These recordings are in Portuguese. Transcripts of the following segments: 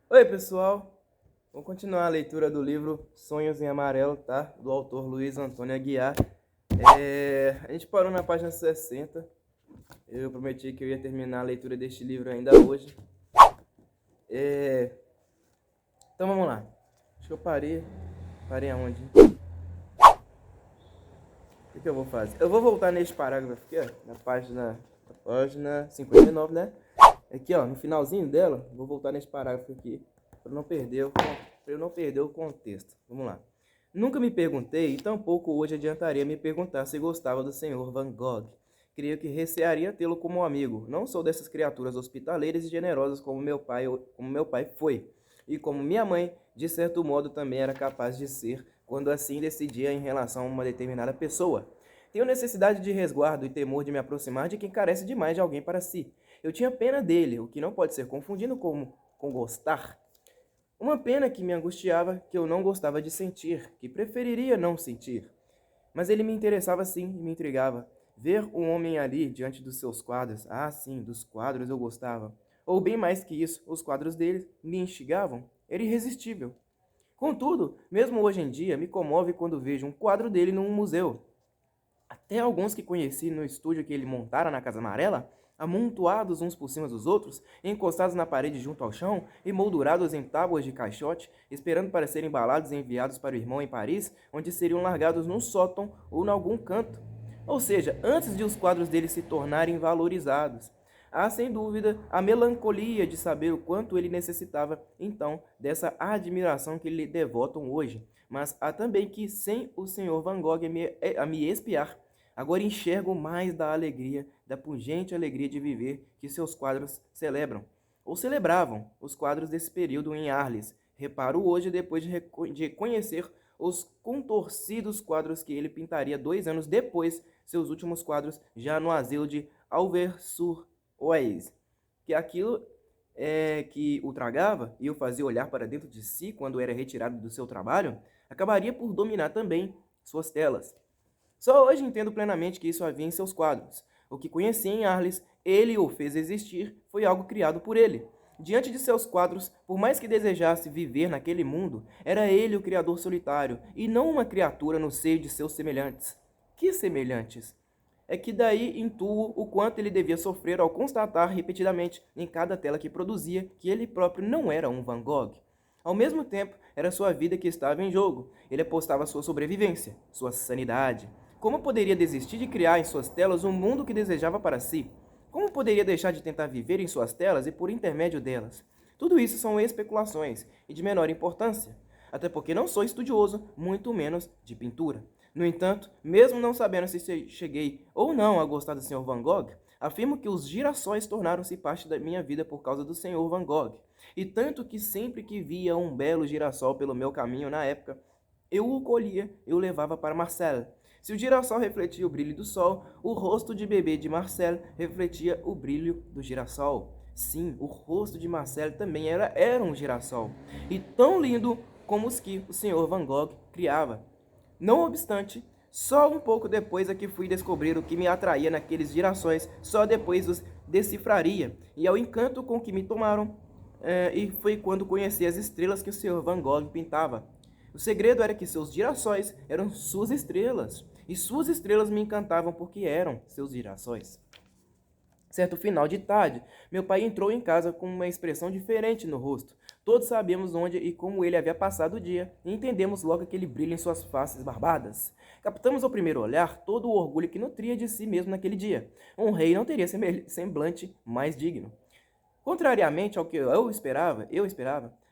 Oi, pessoal! Vamos continuar a leitura do livro Sonhos em Amarelo, tá? Do autor Luiz Antônio Aguiar. A gente parou na página 60. Eu prometi que eu ia terminar a leitura deste livro ainda hoje. Então vamos lá. Acho que eu parei. Parei aonde? O que eu vou fazer? Eu vou voltar neste parágrafo aqui, ó, na página 59, né? Aqui, ó, no finalzinho dela, vou voltar nesse parágrafo aqui para eu não perder o contexto. Vamos lá. Nunca me perguntei, e tampouco hoje adiantaria me perguntar se gostava do Sr. Van Gogh. Creio que recearia tê-lo como amigo. Não sou dessas criaturas hospitaleiras e generosas como meu pai foi, e como minha mãe, de certo modo, também era capaz de ser, quando assim decidia em relação a uma determinada pessoa. Tenho necessidade de resguardo e temor de me aproximar de quem carece demais de alguém para si. Eu tinha pena dele, o que não pode ser confundido com gostar. Uma pena que me angustiava, que eu não gostava de sentir, que preferiria não sentir. Mas ele me interessava sim e me intrigava. Ver um homem ali diante dos seus quadros, ah sim, dos quadros eu gostava. Ou bem mais que isso, os quadros dele me instigavam. Era irresistível. Contudo, mesmo hoje em dia, me comove quando vejo um quadro dele num museu. Até alguns que conheci no estúdio que ele montara na Casa Amarela, amontoados uns por cima dos outros, encostados na parede junto ao chão, emoldurados em tábuas de caixote, esperando para serem embalados e enviados para o irmão em Paris, onde seriam largados num sótão ou em algum canto. Ou seja, antes de os quadros dele se tornarem valorizados. Há, sem dúvida, a melancolia de saber o quanto ele necessitava, então, dessa admiração que lhe devotam hoje. Mas há também que, sem o Sr. Van Gogh a me espiar, agora enxergo mais da alegria, da pungente alegria de viver que seus quadros celebram, ou celebravam, os quadros desse período em Arles. Reparo hoje, depois de conhecer os contorcidos quadros que ele pintaria 2 anos depois, seus últimos quadros, já no asilo de Auvers-sur-Oise. Que aquilo que o tragava e o fazia olhar para dentro de si quando era retirado do seu trabalho, acabaria por dominar também suas telas. Só hoje entendo plenamente que isso havia em seus quadros. O que conheci em Arles, ele o fez existir, foi algo criado por ele. Diante de seus quadros, por mais que desejasse viver naquele mundo, era ele o criador solitário, e não uma criatura no seio de seus semelhantes. Que semelhantes? É que daí intuo o quanto ele devia sofrer ao constatar repetidamente, em cada tela que produzia, que ele próprio não era um Van Gogh. Ao mesmo tempo, era sua vida que estava em jogo. Ele apostava sua sobrevivência, sua sanidade. Como poderia desistir de criar em suas telas um mundo que desejava para si? Como poderia deixar de tentar viver em suas telas e por intermédio delas? Tudo isso são especulações e de menor importância, até porque não sou estudioso, muito menos de pintura. No entanto, mesmo não sabendo se cheguei ou não a gostar do Sr. Van Gogh, afirmo que os girassóis tornaram-se parte da minha vida por causa do Sr. Van Gogh. E tanto que sempre que via um belo girassol pelo meu caminho na época, eu o colhia e o levava para Marcel. Se o girassol refletia o brilho do sol, o rosto de bebê de Marcel refletia o brilho do girassol. Sim, o rosto de Marcel também era um girassol, e tão lindo como os que o Sr. Van Gogh criava. Não obstante, só um pouco depois é que fui descobrir o que me atraía naqueles girassóis, só depois os decifraria, e ao encanto com que me tomaram, e foi quando conheci as estrelas que o Sr. Van Gogh pintava. O segredo era que seus girassóis eram suas estrelas, e suas estrelas me encantavam porque eram seus girassóis. Certo final de tarde, meu pai entrou em casa com uma expressão diferente no rosto. Todos sabíamos onde e como ele havia passado o dia, e entendemos logo aquele brilho em suas faces barbadas. Captamos ao primeiro olhar todo o orgulho que nutria de si mesmo naquele dia. Um rei não teria semblante mais digno. Contrariamente ao que eu esperava,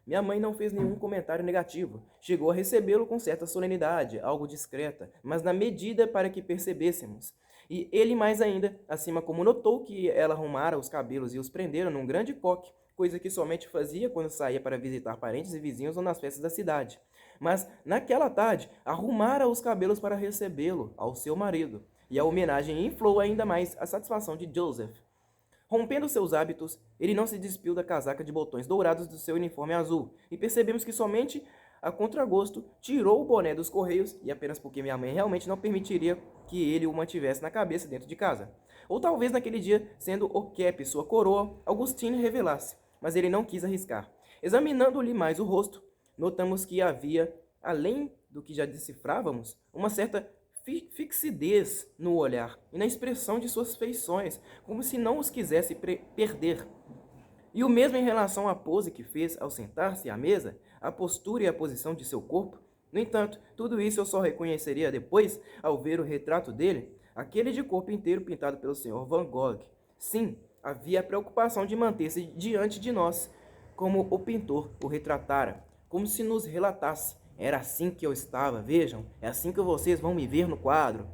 minha mãe não fez nenhum comentário negativo. Chegou a recebê-lo com certa solenidade, algo discreta, mas na medida para que percebêssemos. E ele mais ainda, acima como notou que ela arrumara os cabelos e os prendera num grande coque, coisa que somente fazia quando saía para visitar parentes e vizinhos ou nas festas da cidade. Mas, naquela tarde, arrumara os cabelos para recebê-lo, ao seu marido, e a homenagem inflou ainda mais a satisfação de Joseph. Rompendo seus hábitos, ele não se despiu da casaca de botões dourados do seu uniforme azul, e percebemos que somente a contragosto tirou o boné dos correios, e apenas porque minha mãe realmente não permitiria que ele o mantivesse na cabeça dentro de casa. Ou talvez naquele dia, sendo o cap sua coroa, Augustine revelasse. mas ele não quis arriscar. Examinando-lhe mais o rosto, notamos que havia, além do que já decifrávamos, uma certa fixidez no olhar e na expressão de suas feições, como se não os quisesse perder. E o mesmo em relação à pose que fez ao sentar-se à mesa, a postura e a posição de seu corpo. No entanto, tudo isso eu só reconheceria depois, ao ver o retrato dele, aquele de corpo inteiro pintado pelo Sr. Van Gogh. Sim, havia a preocupação de manter-se diante de nós, como o pintor o retratara, como se nos relatasse: era assim que eu estava, vejam, é assim que vocês vão me ver no quadro.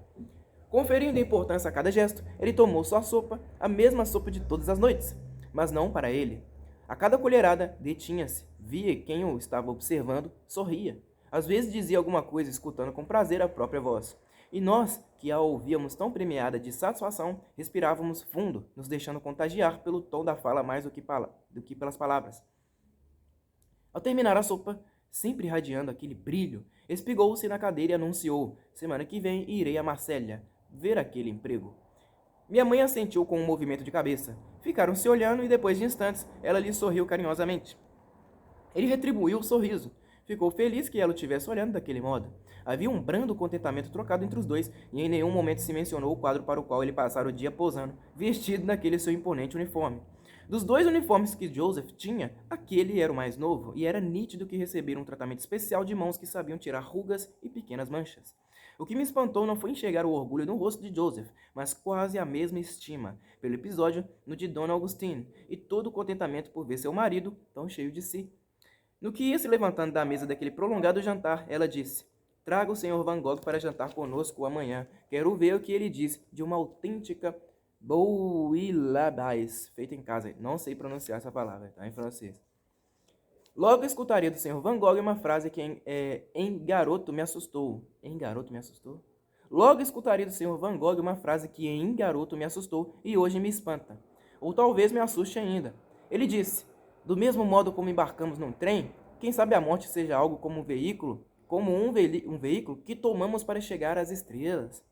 Conferindo importância a cada gesto, ele tomou sua sopa, a mesma sopa de todas as noites, mas não para ele. A cada colherada, detinha-se, via quem o estava observando, sorria. Às vezes dizia alguma coisa, escutando com prazer a própria voz. E nós, que a ouvíamos tão premiada de satisfação, respirávamos fundo, nos deixando contagiar pelo tom da fala mais do que pelas palavras. Ao terminar a sopa, sempre irradiando aquele brilho, espigou-se na cadeira e anunciou: semana que vem irei a Marsella ver aquele emprego. Minha mãe assentiu com um movimento de cabeça. Ficaram se olhando e depois de instantes, ela lhe sorriu carinhosamente. Ele retribuiu o sorriso. Ficou feliz que ela o tivesse olhando daquele modo. Havia um brando contentamento trocado entre os dois, e em nenhum momento se mencionou o quadro para o qual ele passara o dia posando, vestido naquele seu imponente uniforme. Dos dois uniformes que Joseph tinha, aquele era o mais novo, e era nítido que recebera um tratamento especial de mãos que sabiam tirar rugas e pequenas manchas. O que me espantou não foi enxergar o orgulho no rosto de Joseph, mas quase a mesma estima, pelo episódio no de Dona Augustine, e todo o contentamento por ver seu marido tão cheio de si. No que ia se levantando da mesa daquele prolongado jantar, ela disse: traga o Sr. Van Gogh para jantar conosco amanhã. Quero ver o que ele diz de uma autêntica bouillabaisse, feita em casa. Não sei pronunciar essa palavra, está em francês. Logo escutaria do Sr. Van Gogh uma frase que em garoto me assustou. Em garoto me assustou? Logo escutaria do Sr. Van Gogh uma frase que em garoto me assustou e hoje me espanta. Ou talvez me assuste ainda. Ele disse: do mesmo modo como embarcamos num trem, quem sabe a morte seja algo como um veículo, um veículo que tomamos para chegar às estrelas.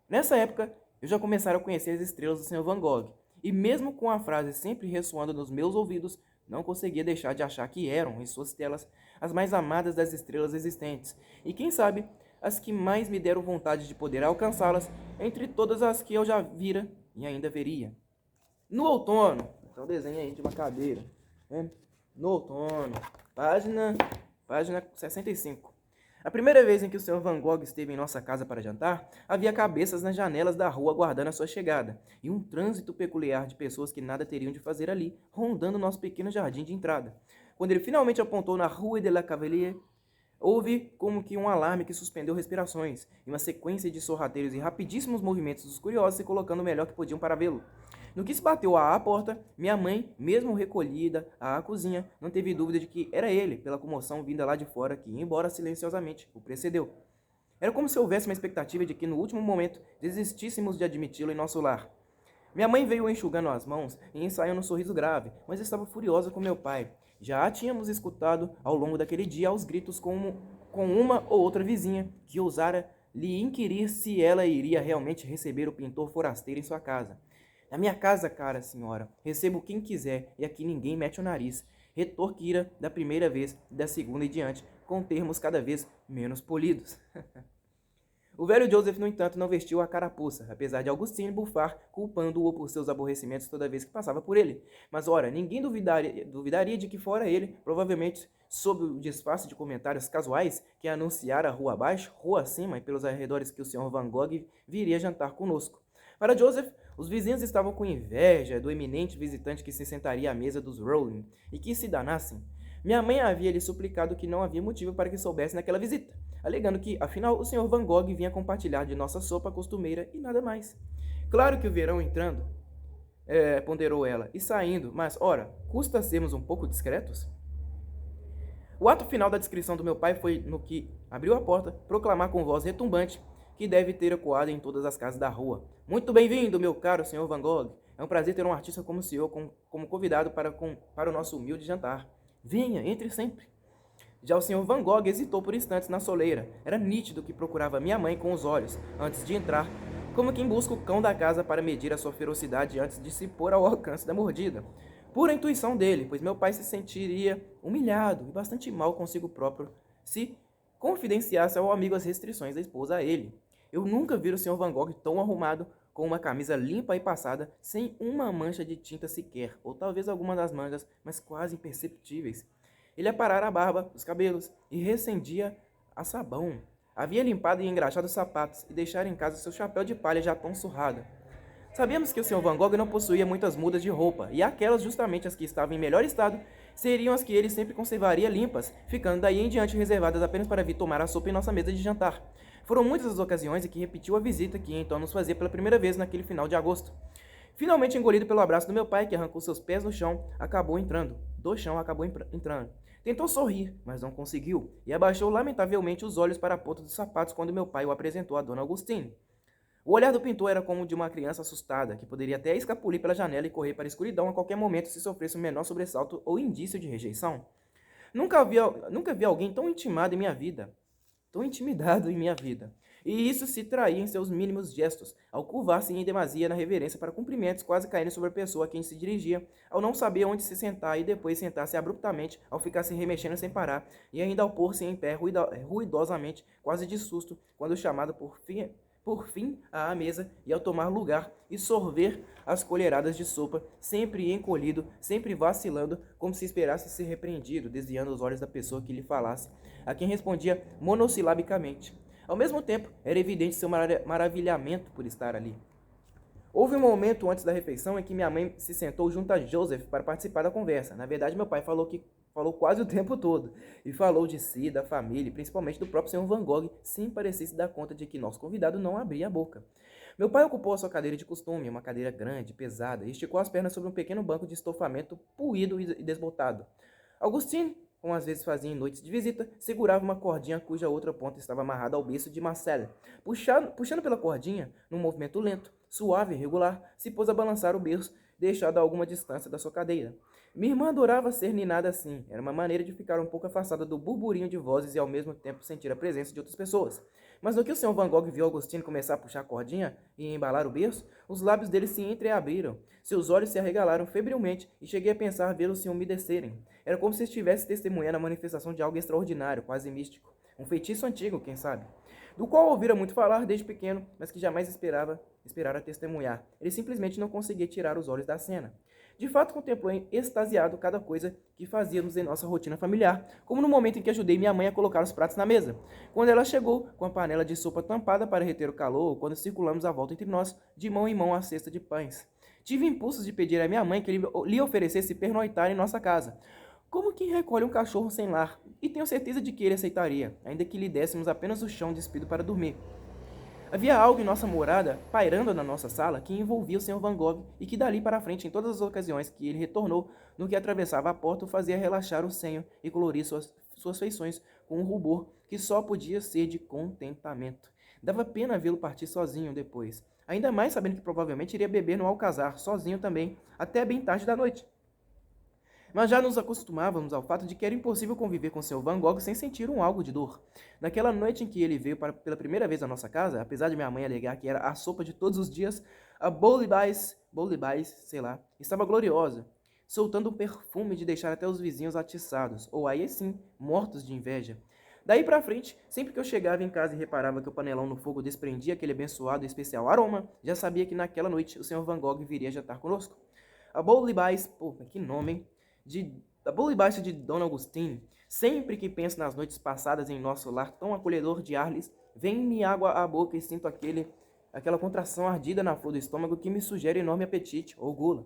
Nessa época, eu já começara a conhecer as estrelas do Sr. Van Gogh, e mesmo com a frase sempre ressoando nos meus ouvidos, não conseguia deixar de achar que eram, em suas telas, as mais amadas das estrelas existentes, e quem sabe, as que mais me deram vontade de poder alcançá-las, entre todas as que eu já vira e ainda veria. No outono, então desenho aí de uma cadeira, né? No outono, página 65. A primeira vez em que o Sr. Van Gogh esteve em nossa casa para jantar, havia cabeças nas janelas da rua aguardando a sua chegada, e um trânsito peculiar de pessoas que nada teriam de fazer ali, rondando nosso pequeno jardim de entrada. Quando ele finalmente apontou na Rue de la Cavalier, houve como que um alarme que suspendeu respirações, e uma sequência de sorrateiros e rapidíssimos movimentos dos curiosos se colocando o melhor que podiam para vê-lo. No que se bateu à porta, minha mãe, mesmo recolhida à cozinha, não teve dúvida de que era ele, pela comoção vinda lá de fora, que, embora silenciosamente, o precedeu. Era como se houvesse uma expectativa de que, no último momento, desistíssemos de admiti-lo em nosso lar. Minha mãe veio enxugando as mãos e ensaiando um sorriso grave, mas estava furiosa com meu pai. Já a tínhamos escutado ao longo daquele dia aos gritos com uma ou outra vizinha, que ousara lhe inquirir se ela iria realmente receber o pintor forasteiro em sua casa. Na minha casa, cara senhora, recebo quem quiser e aqui ninguém mete o nariz. Retorquira da primeira vez e da segunda e diante, com termos cada vez menos polidos. O velho Joseph, no entanto, não vestiu a carapuça, apesar de Augustine bufar, culpando-o por seus aborrecimentos toda vez que passava por ele. Mas, ora, ninguém duvidaria de que fora ele, provavelmente sob o disfarce de comentários casuais, que anunciara rua abaixo, rua acima e pelos arredores que o Sr. Van Gogh viria jantar conosco. Para Joseph, os vizinhos estavam com inveja do eminente visitante que se sentaria à mesa dos Rowling, e que se danassem. Minha mãe havia lhe suplicado que não havia motivo para que soubesse naquela visita, alegando que, afinal, o Sr. Van Gogh vinha compartilhar de nossa sopa costumeira e nada mais. Claro que o verão entrando, ponderou ela, e saindo, mas, ora, custa sermos um pouco discretos? O ato final da descrição do meu pai foi no que abriu a porta, proclamar com voz retumbante, que deve ter ecoado em todas as casas da rua: muito bem-vindo, meu caro Sr. Van Gogh. É um prazer ter um artista como o senhor como convidado para o nosso humilde jantar. Venha, entre sempre. Já o Sr. Van Gogh hesitou por instantes na soleira. Era nítido que procurava minha mãe com os olhos, antes de entrar, como quem busca o cão da casa para medir a sua ferocidade antes de se pôr ao alcance da mordida. pura intuição dele, pois meu pai se sentiria humilhado e bastante mal consigo próprio se confidenciasse ao amigo as restrições da esposa a ele. Eu nunca vi o Sr. Van Gogh tão arrumado, com uma camisa limpa e passada, sem uma mancha de tinta sequer, ou talvez alguma das manchas, mas quase imperceptíveis. Ele aparara a barba, os cabelos, e recendia a sabão. Havia limpado e engraxado os sapatos, e deixara em casa seu chapéu de palha já tão surrado. Sabíamos que o Sr. Van Gogh não possuía muitas mudas de roupa, e aquelas, justamente as que estavam em melhor estado, seriam as que ele sempre conservaria limpas, ficando daí em diante reservadas apenas para vir tomar a sopa em nossa mesa de jantar. Foram muitas as ocasiões em que repetiu a visita que então nos fazia pela primeira vez naquele final de agosto. Finalmente engolido pelo abraço do meu pai, que arrancou seus pés do chão, acabou entrando. Tentou sorrir, mas não conseguiu, e abaixou lamentavelmente os olhos para a ponta dos sapatos quando meu pai o apresentou a Dona Augustine. O olhar do pintor era como o de uma criança assustada, que poderia até escapulir pela janela e correr para a escuridão a qualquer momento se sofresse o menor sobressalto ou indício de rejeição. Nunca vi alguém tão intimado em minha vida. Tão intimidado em minha vida. E isso se traía em seus mínimos gestos, ao curvar-se em demasia na reverência para cumprimentos, quase caindo sobre a pessoa a quem se dirigia, ao não saber onde se sentar e depois sentar-se abruptamente, ao ficar se remexendo sem parar, e ainda ao pôr-se em pé ruidosamente, quase de susto, quando chamado por fim à mesa e ao tomar lugar e sorver as colheradas de sopa, sempre encolhido, sempre vacilando, como se esperasse ser repreendido, desviando os olhos da pessoa que lhe falasse, a quem respondia monossilabicamente. Ao mesmo tempo, era evidente seu maravilhamento por estar ali. Houve um momento antes da refeição em que minha mãe se sentou junto a Joseph para participar da conversa. Na verdade, meu pai falou quase o tempo todo, e falou de si, da família, principalmente do próprio Sr. Van Gogh, sem parecer se dar conta de que nosso convidado não abria a boca. Meu pai ocupou a sua cadeira de costume, uma cadeira grande, pesada, e esticou as pernas sobre um pequeno banco de estofamento puído e desbotado. Augustine, como às vezes fazia em noites de visita, segurava uma cordinha cuja outra ponta estava amarrada ao berço de Marcel. Puxando pela cordinha, num movimento lento, suave e regular, se pôs a balançar o berço, deixado a alguma distância da sua cadeira. Minha irmã adorava ser ninada assim. Era uma maneira de ficar um pouco afastada do burburinho de vozes e ao mesmo tempo sentir a presença de outras pessoas. Mas no que o Sr. Van Gogh viu Augustine começar a puxar a cordinha e embalar o berço, os lábios dele se entreabriram, seus olhos se arregalaram febrilmente e cheguei a pensar vê-los se umedecerem. Era como se estivesse testemunhando a manifestação de algo extraordinário, quase místico. Um feitiço antigo, quem sabe? Do qual ouvira muito falar desde pequeno, mas que jamais esperara testemunhar. Ele simplesmente não conseguia tirar os olhos da cena. De fato, contemplou extasiado cada coisa que fazíamos em nossa rotina familiar, como no momento em que ajudei minha mãe a colocar os pratos na mesa, quando ela chegou com a panela de sopa tampada para reter o calor, ou quando circulamos a volta entre nós, de mão em mão a cesta de pães. Tive impulsos de pedir à minha mãe que lhe oferecesse pernoitar em nossa casa, como quem recolhe um cachorro sem lar, e tenho certeza de que ele aceitaria, ainda que lhe dessemos apenas o chão despido para dormir. Havia algo em nossa morada, pairando na nossa sala, que envolvia o Sr. Van Gogh e que dali para frente, em todas as ocasiões que ele retornou, no que atravessava a porta, o fazia relaxar o senho e colorir suas feições com um rubor que só podia ser de contentamento. Dava pena vê-lo partir sozinho depois, ainda mais sabendo que provavelmente iria beber no Alcazar, sozinho também, até bem tarde da noite. Mas já nos acostumávamos ao fato de que era impossível conviver com seu Van Gogh sem sentir algo de dor. Naquela noite em que ele veio pela primeira vez à nossa casa, apesar de minha mãe alegar que era a sopa de todos os dias, a Bouillabaisse, estava gloriosa, soltando um perfume de deixar até os vizinhos atiçados, ou aí sim, mortos de inveja. Daí pra frente, sempre que eu chegava em casa e reparava que o panelão no fogo desprendia aquele abençoado e especial aroma, já sabia que naquela noite o Sr. Van Gogh viria jantar conosco. A Bouillabaisse, que nome, hein? Da Bouillabaisse de Dona Augustine, sempre que penso nas noites passadas em nosso lar tão acolhedor de Arles, vem-me água à boca e sinto aquela contração ardida na flor do estômago que me sugere enorme apetite ou gula.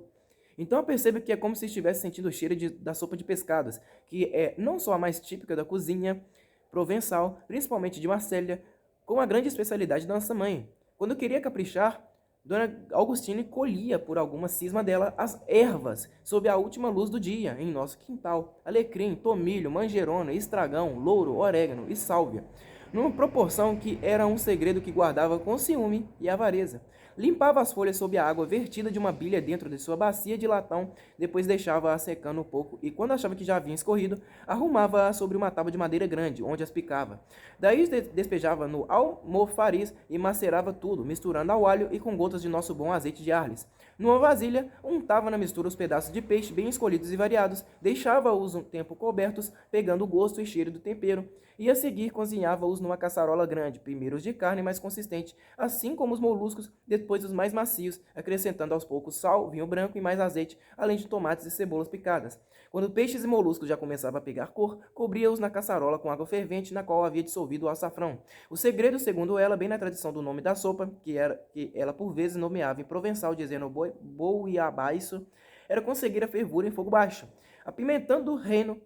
Então eu percebo que é como se estivesse sentindo o cheiro da sopa de pescados, que é não só a mais típica da cozinha provençal, principalmente de Marselha, como a grande especialidade da nossa mãe. Quando eu queria caprichar, Dona Augustine colhia por alguma cisma dela as ervas sob a última luz do dia em nosso quintal. Alecrim, tomilho, manjerona, estragão, louro, orégano e sálvia, numa proporção que era um segredo que guardava com ciúme e avareza. Limpava as folhas sob a água vertida de uma bilha dentro de sua bacia de latão, depois deixava-a secando um pouco e, quando achava que já havia escorrido, arrumava-a sobre uma tábua de madeira grande, onde as picava. Daí despejava no almofariz e macerava tudo, misturando ao alho e com gotas de nosso bom azeite de Arles. Numa vasilha, untava na mistura os pedaços de peixe bem escolhidos e variados, deixava-os um tempo cobertos, pegando o gosto e cheiro do tempero, e a seguir cozinhava-os numa caçarola grande, primeiro os de carne mais consistente, assim como os moluscos, depois os mais macios, acrescentando aos poucos sal, vinho branco e mais azeite, além de tomates e cebolas picadas. Quando peixes e moluscos já começavam a pegar cor, cobria-os na caçarola com água fervente, na qual havia dissolvido o açafrão. O segredo, segundo ela, bem na tradição do nome da sopa, que ela por vezes nomeava em provençal, dizendo boiabaiço, era conseguir a fervura em fogo baixo. A pimenta do reino,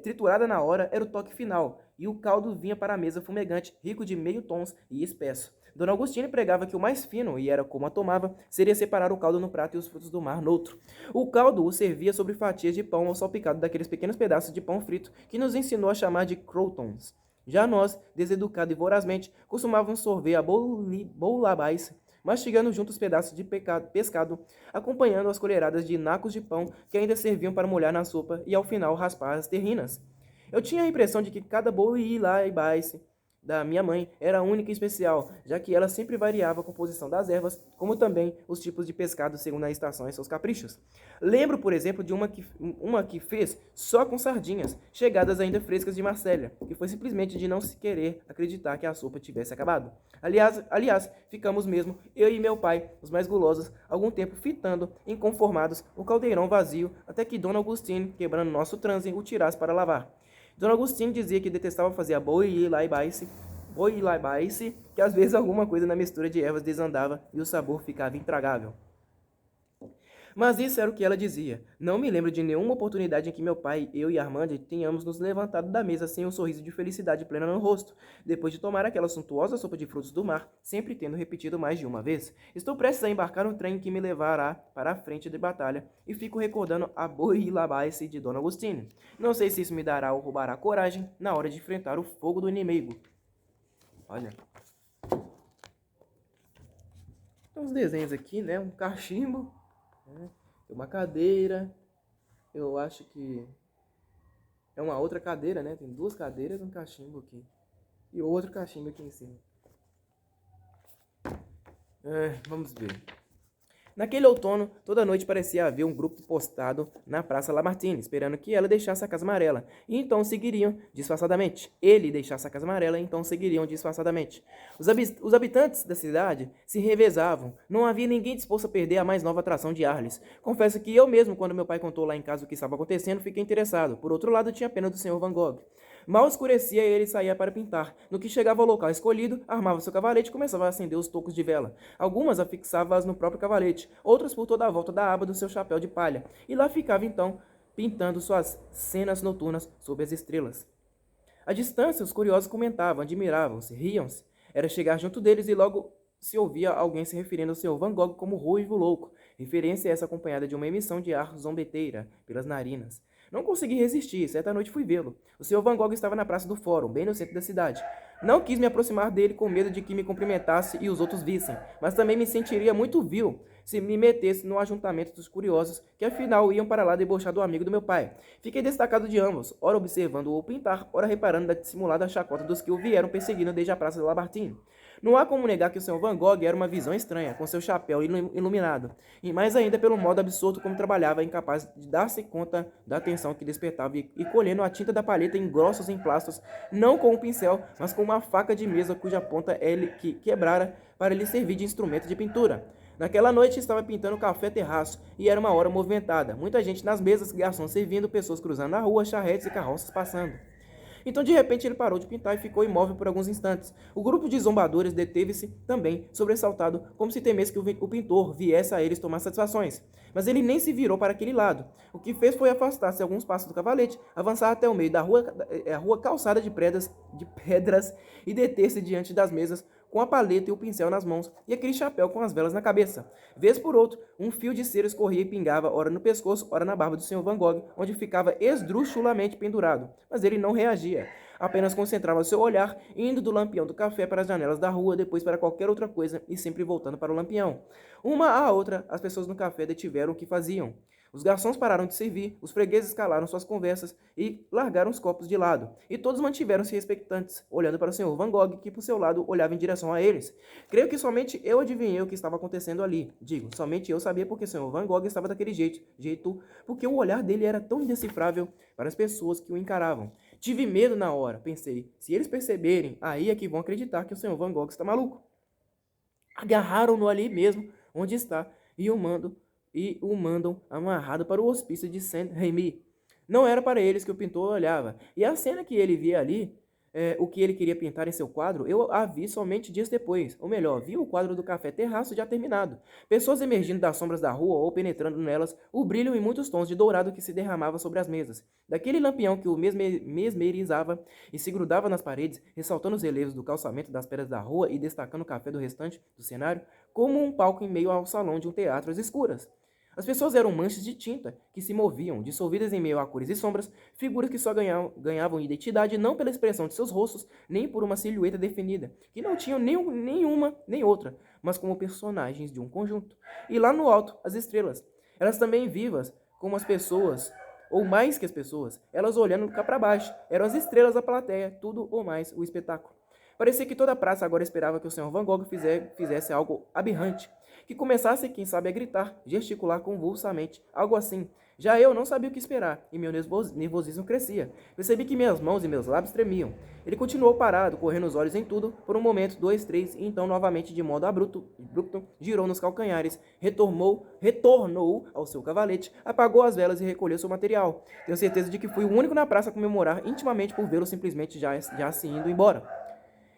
triturada na hora, era o toque final, e o caldo vinha para a mesa fumegante, rico de meio tons e espesso. Dona Agostina pregava que o mais fino, e era como a tomava, seria separar o caldo no prato e os frutos do mar no outro. O caldo o servia sobre fatias de pão ou salpicado daqueles pequenos pedaços de pão frito que nos ensinou a chamar de croutons. Já nós, deseducado e vorazmente, costumávamos sorver a boulabais, mastigando juntos pedaços de pescado, acompanhando as colheradas de nacos de pão que ainda serviam para molhar na sopa e ao final raspar as terrinas. Eu tinha a impressão de que cada boulabais da minha mãe era única e especial, já que ela sempre variava a composição das ervas, como também os tipos de pescado segundo a estação e seus caprichos. Lembro, por exemplo, de uma que fez só com sardinhas, chegadas ainda frescas de Marsella, que foi simplesmente de não se querer acreditar que a sopa tivesse acabado. Aliás, ficamos mesmo, eu e meu pai, os mais gulosos, algum tempo fitando, inconformados, o caldeirão vazio, até que Dona Agostine, quebrando nosso transe, o tirasse para lavar. Dona Agostina dizia que detestava fazer a boiabaice, que às vezes alguma coisa na mistura de ervas desandava e o sabor ficava intragável. Mas isso era o que ela dizia. Não me lembro de nenhuma oportunidade em que meu pai, eu e Armande tenhamos nos levantado da mesa sem um sorriso de felicidade plena no rosto, depois de tomar aquela suntuosa sopa de frutos do mar, sempre tendo repetido mais de uma vez. Estou prestes a embarcar no trem que me levará para a frente de batalha e fico recordando a boiabaice de Dona Agostina. Não sei se isso me dará ou roubará coragem na hora de enfrentar o fogo do inimigo. Olha. Tem uns desenhos aqui, né? Um cachimbo. Tem uma cadeira, eu acho que é uma outra cadeira, né? Tem duas cadeiras, um cachimbo aqui e outro cachimbo aqui em cima. Vamos ver. Naquele outono, toda noite parecia haver um grupo postado na Praça Lamartine, esperando que ela deixasse a Casa Amarela, e então seguiriam disfarçadamente. Ele deixasse a Casa Amarela, e então seguiriam disfarçadamente. Os habitantes da cidade se revezavam. Não havia ninguém disposto a perder a mais nova atração de Arles. Confesso que eu mesmo, quando meu pai contou lá em casa o que estava acontecendo, fiquei interessado. Por outro lado, tinha pena do Sr. Van Gogh. Mal escurecia e ele saía para pintar. No que chegava ao local escolhido, armava seu cavalete e começava a acender os tocos de vela. Algumas afixava-as no próprio cavalete, outras por toda a volta da aba do seu chapéu de palha. E lá ficava então, pintando suas cenas noturnas sob as estrelas. À distância, os curiosos comentavam, admiravam-se, riam-se. Era chegar junto deles e logo se ouvia alguém se referindo ao Sr. Van Gogh como ruivo louco, referência essa acompanhada de uma emissão de ar zombeteira pelas narinas. Não consegui resistir, certa noite fui vê-lo. O Sr. Van Gogh estava na Praça do Fórum, bem no centro da cidade. Não quis me aproximar dele com medo de que me cumprimentasse e os outros vissem, mas também me sentiria muito vil se me metesse no ajuntamento dos curiosos, que afinal iam para lá debochar do amigo do meu pai. Fiquei destacado de ambos, ora observando-o pintar, ora reparando na dissimulada chacota dos que o vieram perseguindo desde a Praça de Lamartine. Não há como negar que o Sr. Van Gogh era uma visão estranha, com seu chapéu iluminado, e mais ainda pelo modo absurdo como trabalhava, incapaz de dar-se conta da atenção que despertava e colhendo a tinta da palheta em grossos emplastos, não com um pincel, mas com uma faca de mesa cuja ponta ele quebrara para lhe servir de instrumento de pintura. Naquela noite estava pintando café terraço e era uma hora movimentada. Muita gente nas mesas, garçons servindo, pessoas cruzando na rua, charretes e carroças passando. Então, de repente, ele parou de pintar e ficou imóvel por alguns instantes. O grupo de zombadores deteve-se também, sobressaltado, como se temesse que o pintor viesse a eles tomar satisfações. Mas ele nem se virou para aquele lado. O que fez foi afastar-se alguns passos do cavalete, avançar até o meio da rua, a rua calçada de pedras e deter-se diante das mesas, com a paleta e o pincel nas mãos, e aquele chapéu com as velas na cabeça. Vez por outro, um fio de cera escorria e pingava, ora no pescoço, ora na barba do Sr. Van Gogh, onde ficava esdrúxulamente pendurado. Mas ele não reagia. Apenas concentrava seu olhar, indo do lampião do café para as janelas da rua, depois para qualquer outra coisa, e sempre voltando para o lampião. Uma à outra, as pessoas no café detiveram o que faziam. Os garçons pararam de servir, os fregueses calaram suas conversas e largaram os copos de lado. E todos mantiveram-se expectantes, olhando para o Sr. Van Gogh, que por seu lado olhava em direção a eles. Creio que somente eu adivinhei o que estava acontecendo ali. Digo, somente eu sabia porque o Sr. Van Gogh estava daquele jeito, porque o olhar dele era tão indecifrável para as pessoas que o encaravam. Tive medo na hora, pensei, se eles perceberem, aí é que vão acreditar que o Sr. Van Gogh está maluco. Agarraram-no ali mesmo, onde está, e o mandam amarrado para o hospício de Saint-Rémy. Não era para eles que o pintor olhava, e a cena que ele via ali, o que ele queria pintar em seu quadro, eu a vi somente dias depois. Ou melhor, vi o quadro do Café Terraço já terminado. Pessoas emergindo das sombras da rua ou penetrando nelas, o brilho em muitos tons de dourado que se derramava sobre as mesas. Daquele lampião que o mesmerizava e se grudava nas paredes, ressaltando os relevos do calçamento das pedras da rua e destacando o café do restante do cenário, como um palco em meio ao salão de um teatro às escuras. As pessoas eram manchas de tinta que se moviam, dissolvidas em meio a cores e sombras, figuras que só ganhavam identidade não pela expressão de seus rostos, nem por uma silhueta definida, que não tinham nenhuma nem outra, mas como personagens de um conjunto. E lá no alto, as estrelas. Elas também vivas, como as pessoas, ou mais que as pessoas, elas olhando cá para baixo. Eram as estrelas da plateia, tudo ou mais o espetáculo. Parecia que toda a praça agora esperava que o Sr. Van Gogh fizesse algo aberrante, que começasse, quem sabe, a gritar, gesticular convulsamente, algo assim. Já eu não sabia o que esperar, e meu nervosismo crescia. Percebi que minhas mãos e meus lábios tremiam. Ele continuou parado, correndo os olhos em tudo, por um momento, 2, 3, e então, novamente, de modo abrupto, girou nos calcanhares, retornou ao seu cavalete, apagou as velas e recolheu seu material. Tenho certeza de que fui o único na praça a comemorar intimamente por vê-lo simplesmente já se indo embora.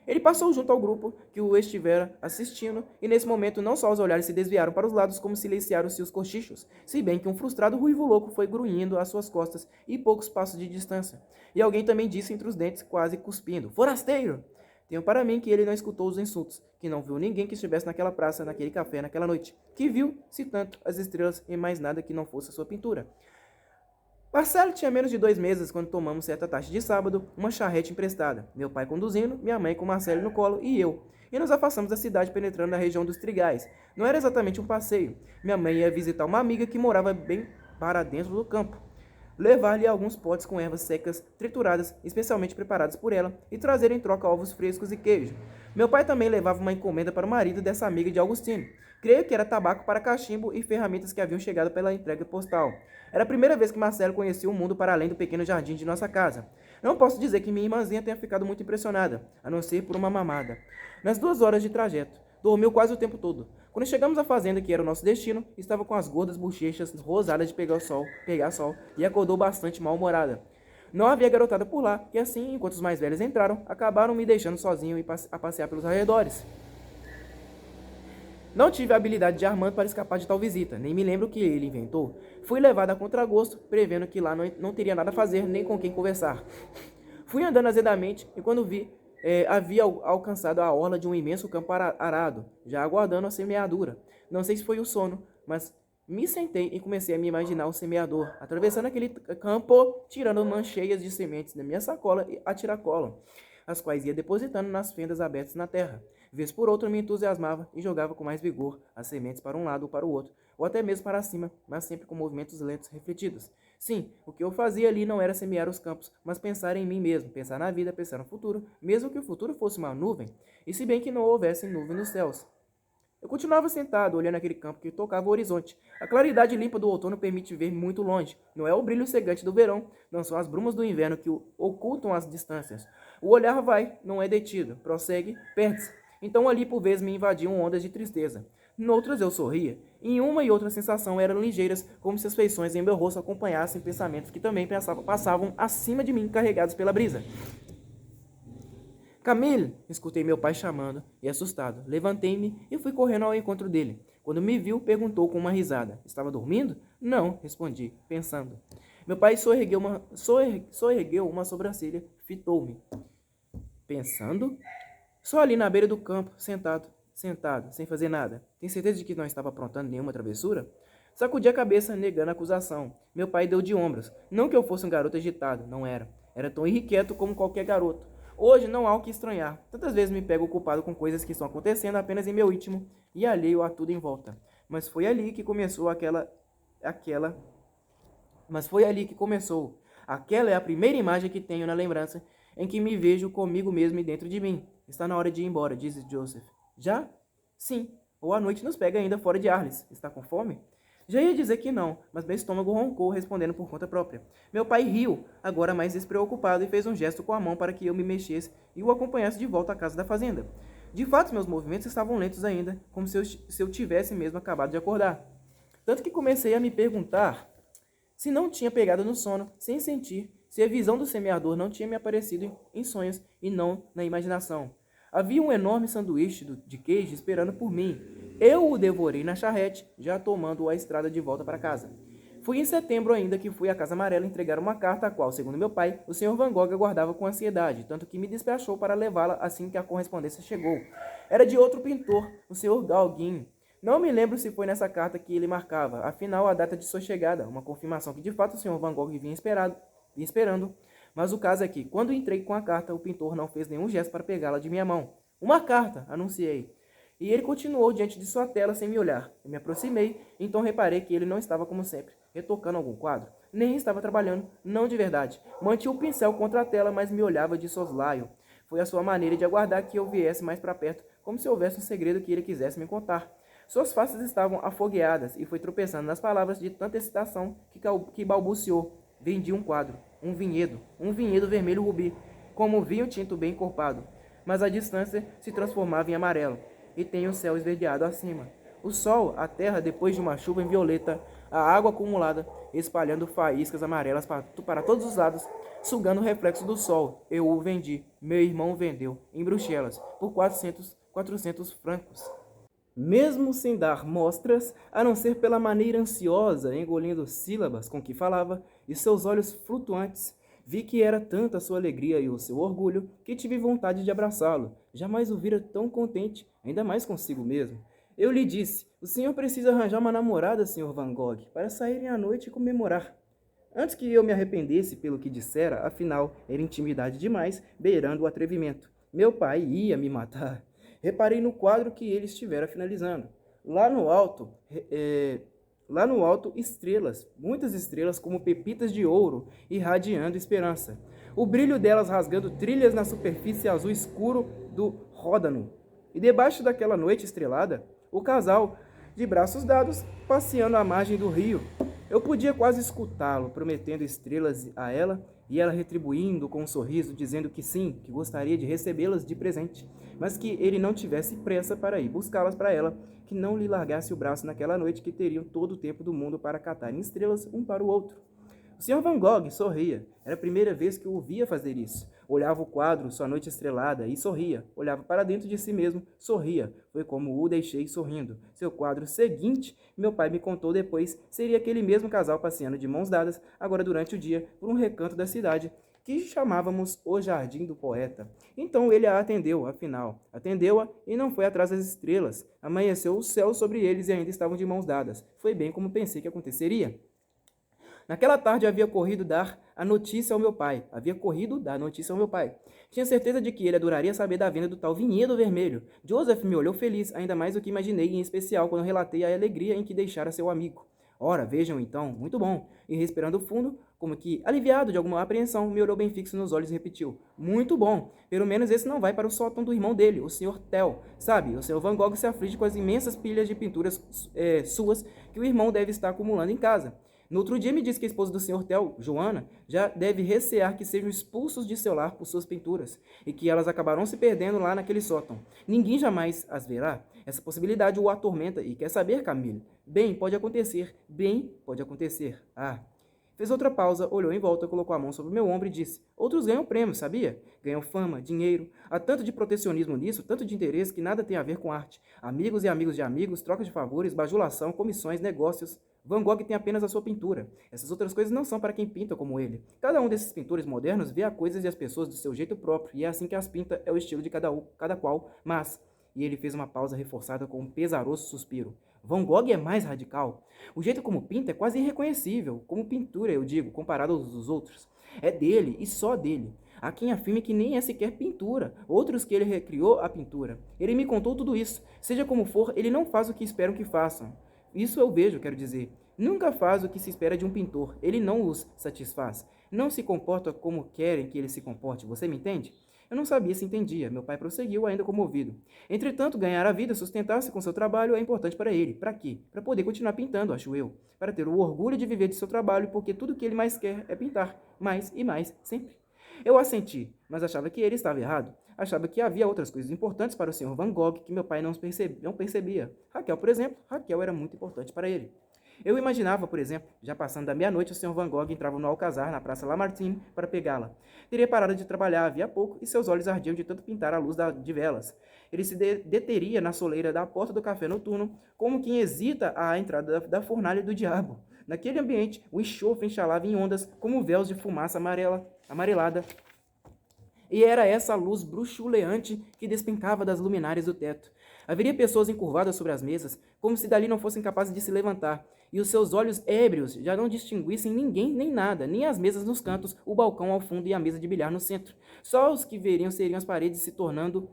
Ele passou junto ao grupo que o estivera assistindo, e nesse momento não só os olhares se desviaram para os lados, como silenciaram-se os cochichos, se bem que um frustrado ruivo louco foi grunhindo às suas costas e poucos passos de distância. E alguém também disse entre os dentes, quase cuspindo, "Forasteiro!" Tenho para mim que ele não escutou os insultos, que não viu ninguém que estivesse naquela praça, naquele café, naquela noite, que viu, se tanto, as estrelas e mais nada que não fosse a sua pintura. Marcelo tinha menos de 2 meses quando tomamos certa tarde de sábado uma charrete emprestada. Meu pai conduzindo, minha mãe com Marcelo no colo e eu. E nos afastamos da cidade penetrando na região dos Trigais. Não era exatamente um passeio. Minha mãe ia visitar uma amiga que morava bem para dentro do campo. Levar-lhe alguns potes com ervas secas, trituradas, especialmente preparadas por ela, e trazer em troca ovos frescos e queijo. Meu pai também levava uma encomenda para o marido dessa amiga de Augustino. Creio que era tabaco para cachimbo e ferramentas que haviam chegado pela entrega postal. Era a primeira vez que Marcelo conhecia o mundo para além do pequeno jardim de nossa casa. Não posso dizer que minha irmãzinha tenha ficado muito impressionada, a não ser por uma mamada. Nas 2 horas de trajeto, dormiu quase o tempo todo. Quando chegamos à fazenda, que era o nosso destino, estava com as gordas bochechas rosadas de pegar sol, e acordou bastante mal-humorada. Não havia garotada por lá, e assim, enquanto os mais velhos entraram, acabaram me deixando sozinho a passear pelos arredores. Não tive a habilidade de Armando para escapar de tal visita, nem me lembro o que ele inventou. Fui levado a contragosto, prevendo que lá não teria nada a fazer, nem com quem conversar. Fui andando azedamente, e quando vi, havia alcançado a orla de um imenso campo arado, já aguardando a semeadura. Não sei se foi o sono, mas me sentei e comecei a me imaginar o semeador, atravessando aquele campo, tirando mancheias de sementes da minha sacola a tiracolo, as quais ia depositando nas fendas abertas na terra. Vez por outra me entusiasmava e jogava com mais vigor as sementes para um lado ou para o outro, ou até mesmo para cima, mas sempre com movimentos lentos refletidos. Sim, o que eu fazia ali não era semear os campos, mas pensar em mim mesmo, pensar na vida, pensar no futuro, mesmo que o futuro fosse uma nuvem, e se bem que não houvesse nuvem nos céus. Eu continuava sentado, olhando aquele campo que tocava o horizonte. A claridade limpa do outono permite ver muito longe. Não é o brilho cegante do verão, não são as brumas do inverno que ocultam as distâncias. O olhar vai, não é detido, prossegue, perde-se. Então ali por vezes me invadiam ondas de tristeza. Noutras eu sorria. Em uma e outra sensação eram ligeiras, como se as feições em meu rosto acompanhassem pensamentos que também passavam acima de mim, carregados pela brisa. Camille! Escutei meu pai chamando, e assustado, levantei-me e fui correndo ao encontro dele. Quando me viu, perguntou com uma risada. Estava dormindo? Não, respondi, pensando. Meu pai soergueu uma sobrancelha, fitou-me. Pensando? Só ali na beira do campo, sentado, sem fazer nada. Tem certeza de que não estava aprontando nenhuma travessura? Sacudi a cabeça, negando a acusação. Meu pai deu de ombros. Não que eu fosse um garoto agitado, não era. Era tão irrequieto como qualquer garoto. Hoje não há o que estranhar. Tantas vezes me pego ocupado com coisas que estão acontecendo apenas em meu íntimo e alheio a tudo em volta. Mas foi ali que começou aquela Mas foi ali que começou. Aquela é a primeira imagem que tenho na lembrança em que me vejo comigo mesmo e dentro de mim. Está na hora de ir embora, disse Joseph. Já? Sim. Ou a noite nos pega ainda fora de Arles. Está com fome? Já ia dizer que não, mas meu estômago roncou, respondendo por conta própria. Meu pai riu, agora mais despreocupado, e fez um gesto com a mão para que eu me mexesse e o acompanhasse de volta à casa da fazenda. De fato, meus movimentos estavam lentos ainda, como se eu tivesse mesmo acabado de acordar. Tanto que comecei a me perguntar se não tinha pegado no sono, sem sentir, se a visão do semeador não tinha me aparecido em sonhos e não na imaginação. Havia um enorme sanduíche de queijo esperando por mim. Eu o devorei na charrete, já tomando a estrada de volta para casa. Foi em setembro ainda que fui à Casa Amarela entregar uma carta a qual, segundo meu pai, o Sr. Van Gogh aguardava com ansiedade, tanto que me despachou para levá-la assim que a correspondência chegou. Era de outro pintor, o Sr. Gauguin. Não me lembro se foi nessa carta que ele marcava, afinal a data de sua chegada, uma confirmação que de fato o Sr. Van Gogh vinha esperando. Mas o caso é que, quando entrei com a carta, o pintor não fez nenhum gesto para pegá-la de minha mão. Uma carta, anunciei. E ele continuou diante de sua tela sem me olhar. Eu me aproximei, então reparei que ele não estava como sempre, retocando algum quadro. Nem estava trabalhando, não de verdade. Mantinha o pincel contra a tela, mas me olhava de soslaio. Foi a sua maneira de aguardar que eu viesse mais para perto, como se houvesse um segredo que ele quisesse me contar. Suas faces estavam afogueadas e foi tropeçando nas palavras de tanta excitação que balbuciou. Vendi um quadro, um vinhedo vermelho rubi, como vinho tinto bem encorpado. Mas a distância se transformava em amarelo, e tem o céu esverdeado acima. O sol, a terra depois de uma chuva em violeta, a água acumulada, espalhando faíscas amarelas para todos os lados, sugando o reflexo do sol. Eu o vendi, meu irmão vendeu, em Bruxelas, por 400 francos. Mesmo sem dar mostras, a não ser pela maneira ansiosa, engolindo sílabas com que falava, e seus olhos flutuantes, vi que era tanta a sua alegria e o seu orgulho que tive vontade de abraçá-lo. Jamais o vira tão contente, ainda mais consigo mesmo. Eu lhe disse, o senhor precisa arranjar uma namorada, Sr. Van Gogh, para saírem à noite e comemorar. Antes que eu me arrependesse pelo que dissera, afinal, era intimidade demais, beirando o atrevimento. Meu pai ia me matar. Reparei no quadro que ele estivera finalizando. Lá no alto, estrelas, muitas estrelas como pepitas de ouro, irradiando esperança. O brilho delas rasgando trilhas na superfície azul escuro do Ródano. E debaixo daquela noite estrelada, o casal, de braços dados, passeando à margem do rio. Eu podia quase escutá-lo, prometendo estrelas a ela, e ela retribuindo com um sorriso, dizendo que sim, que gostaria de recebê-las de presente, mas que ele não tivesse pressa para ir buscá-las para ela, que não lhe largasse o braço naquela noite, que teriam todo o tempo do mundo para catarem estrelas um para o outro. O Sr. Van Gogh sorria. Era a primeira vez que o via fazer isso. Olhava o quadro, sua noite estrelada, e sorria. Olhava para dentro de si mesmo, sorria. Foi como o deixei sorrindo. Seu quadro seguinte, meu pai me contou depois, seria aquele mesmo casal passeando de mãos dadas, agora durante o dia, por um recanto da cidade, que chamávamos o Jardim do Poeta. Então ele a atendeu, afinal. Atendeu-a e não foi atrás das estrelas. Amanheceu o céu sobre eles e ainda estavam de mãos dadas. Foi bem como pensei que aconteceria. Naquela tarde havia corrido dar a notícia ao meu pai. Tinha certeza de que ele adoraria saber da venda do tal vinhedo vermelho. Joseph me olhou feliz, ainda mais do que imaginei, em especial quando relatei a alegria em que deixara seu amigo. Ora, vejam então, muito bom. E respirando fundo, como que aliviado de alguma apreensão, me olhou bem fixo nos olhos e repetiu. Muito bom. Pelo menos esse não vai para o sótão do irmão dele, o Sr. Tell. Sabe, o Sr. Van Gogh se aflige com as imensas pilhas de pinturas suas que o irmão deve estar acumulando em casa. No outro dia me disse que a esposa do Sr. Tell, Joana, já deve recear que sejam expulsos de seu lar por suas pinturas, e que elas acabarão se perdendo lá naquele sótão. Ninguém jamais as verá. Essa possibilidade o atormenta e quer saber, Camille. Bem, pode acontecer. Ah. Fez outra pausa, olhou em volta, colocou a mão sobre o meu ombro e disse, outros ganham prêmios, sabia? Ganham fama, dinheiro. Há tanto de protecionismo nisso, tanto de interesse que nada tem a ver com arte. Amigos e amigos de amigos, troca de favores, bajulação, comissões, negócios. Van Gogh tem apenas a sua pintura. Essas outras coisas não são para quem pinta como ele. Cada um desses pintores modernos vê as coisas e as pessoas do seu jeito próprio, e é assim que as pinta, é o estilo de cada qual, mas... E ele fez uma pausa reforçada com um pesaroso suspiro. Van Gogh é mais radical. O jeito como pinta é quase irreconhecível, como pintura, eu digo, comparado aos dos outros. É dele, e só dele. Há quem afirme que nem é sequer pintura, outros que ele recriou a pintura. Ele me contou tudo isso. Seja como for, ele não faz o que esperam que façam. Isso eu vejo, quero dizer. Nunca faz o que se espera de um pintor. Ele não os satisfaz. Não se comporta como querem que ele se comporte. Você me entende? Eu não sabia se entendia. Meu pai prosseguiu, ainda comovido. Entretanto, ganhar a vida, sustentar-se com seu trabalho é importante para ele. Para quê? Para poder continuar pintando, acho eu. Para ter o orgulho de viver de seu trabalho, porque tudo que ele mais quer é pintar. Mais e mais, sempre. Eu assenti, mas achava que ele estava errado. Achava que havia outras coisas importantes para o Sr. Van Gogh que meu pai não percebia. Raquel, por exemplo, Raquel era muito importante para ele. Eu imaginava, por exemplo, já passando da meia-noite, o Sr. Van Gogh entrava no Alcazar, na Praça Lamartine, para pegá-la. Teria parado de trabalhar havia pouco e seus olhos ardiam de tanto pintar à luz de velas. Ele se deteria na soleira da porta do café noturno, como quem hesita à entrada da fornalha do diabo. Naquele ambiente, o enxofre enchalava em ondas, como véus de fumaça amarelada. E era essa a luz bruxuleante que despencava das luminárias do teto. Haveria pessoas encurvadas sobre as mesas, como se dali não fossem capazes de se levantar, e os seus olhos ébrios já não distinguissem ninguém nem nada, nem as mesas nos cantos, o balcão ao fundo e a mesa de bilhar no centro. Só o que veriam seriam as paredes se tornando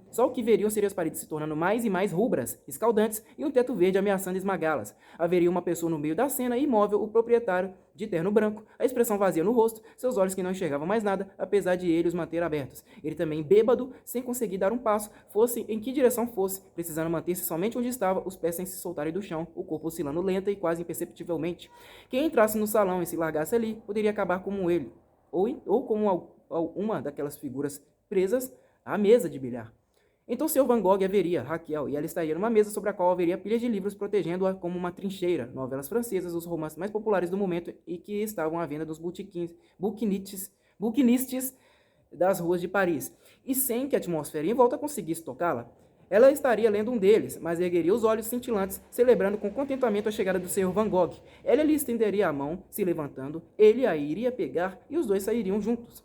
mais e mais rubras, escaldantes, e um teto verde ameaçando esmagá-las. Haveria uma pessoa no meio da cena, imóvel, o proprietário, de terno branco, a expressão vazia no rosto, seus olhos que não enxergavam mais nada, apesar de ele os manter abertos. Ele também bêbado, sem conseguir dar um passo, fosse em que direção fosse, precisando manter-se somente onde estava, os pés sem se soltarem do chão, o corpo oscilando lenta e quase imperceptivelmente. Quem entrasse no salão e se largasse ali, poderia acabar como ele, ou como uma daquelas figuras presas à mesa de bilhar. Então Sr. Van Gogh haveria Raquel, e ela estaria numa mesa sobre a qual haveria pilhas de livros protegendo-a como uma trincheira, novelas francesas, os romances mais populares do momento e que estavam à venda nos buquinistes das ruas de Paris. E sem que a atmosfera em volta conseguisse tocá-la, ela estaria lendo um deles, mas ergueria os olhos cintilantes, celebrando com contentamento a chegada do Sr. Van Gogh. Ela lhe estenderia a mão, se levantando, ele a iria pegar e os dois sairiam juntos.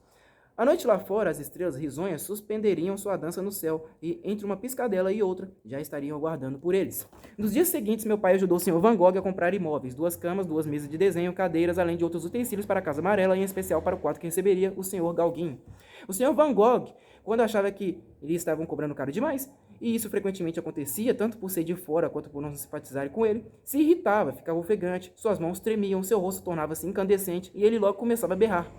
À noite lá fora, as estrelas risonhas suspenderiam sua dança no céu e, entre uma piscadela e outra, já estariam aguardando por eles. Nos dias seguintes, meu pai ajudou o Sr. Van Gogh a comprar imóveis, 2 camas, 2 mesas de desenho, cadeiras, além de outros utensílios para a Casa Amarela, em especial para o quarto que receberia o Sr. Gauguin. O Sr. Van Gogh, quando achava que lhe estavam cobrando caro demais, e isso frequentemente acontecia, tanto por ser de fora quanto por não simpatizarem com ele, se irritava, ficava ofegante, suas mãos tremiam, seu rosto tornava-se incandescente e ele logo começava a berrar.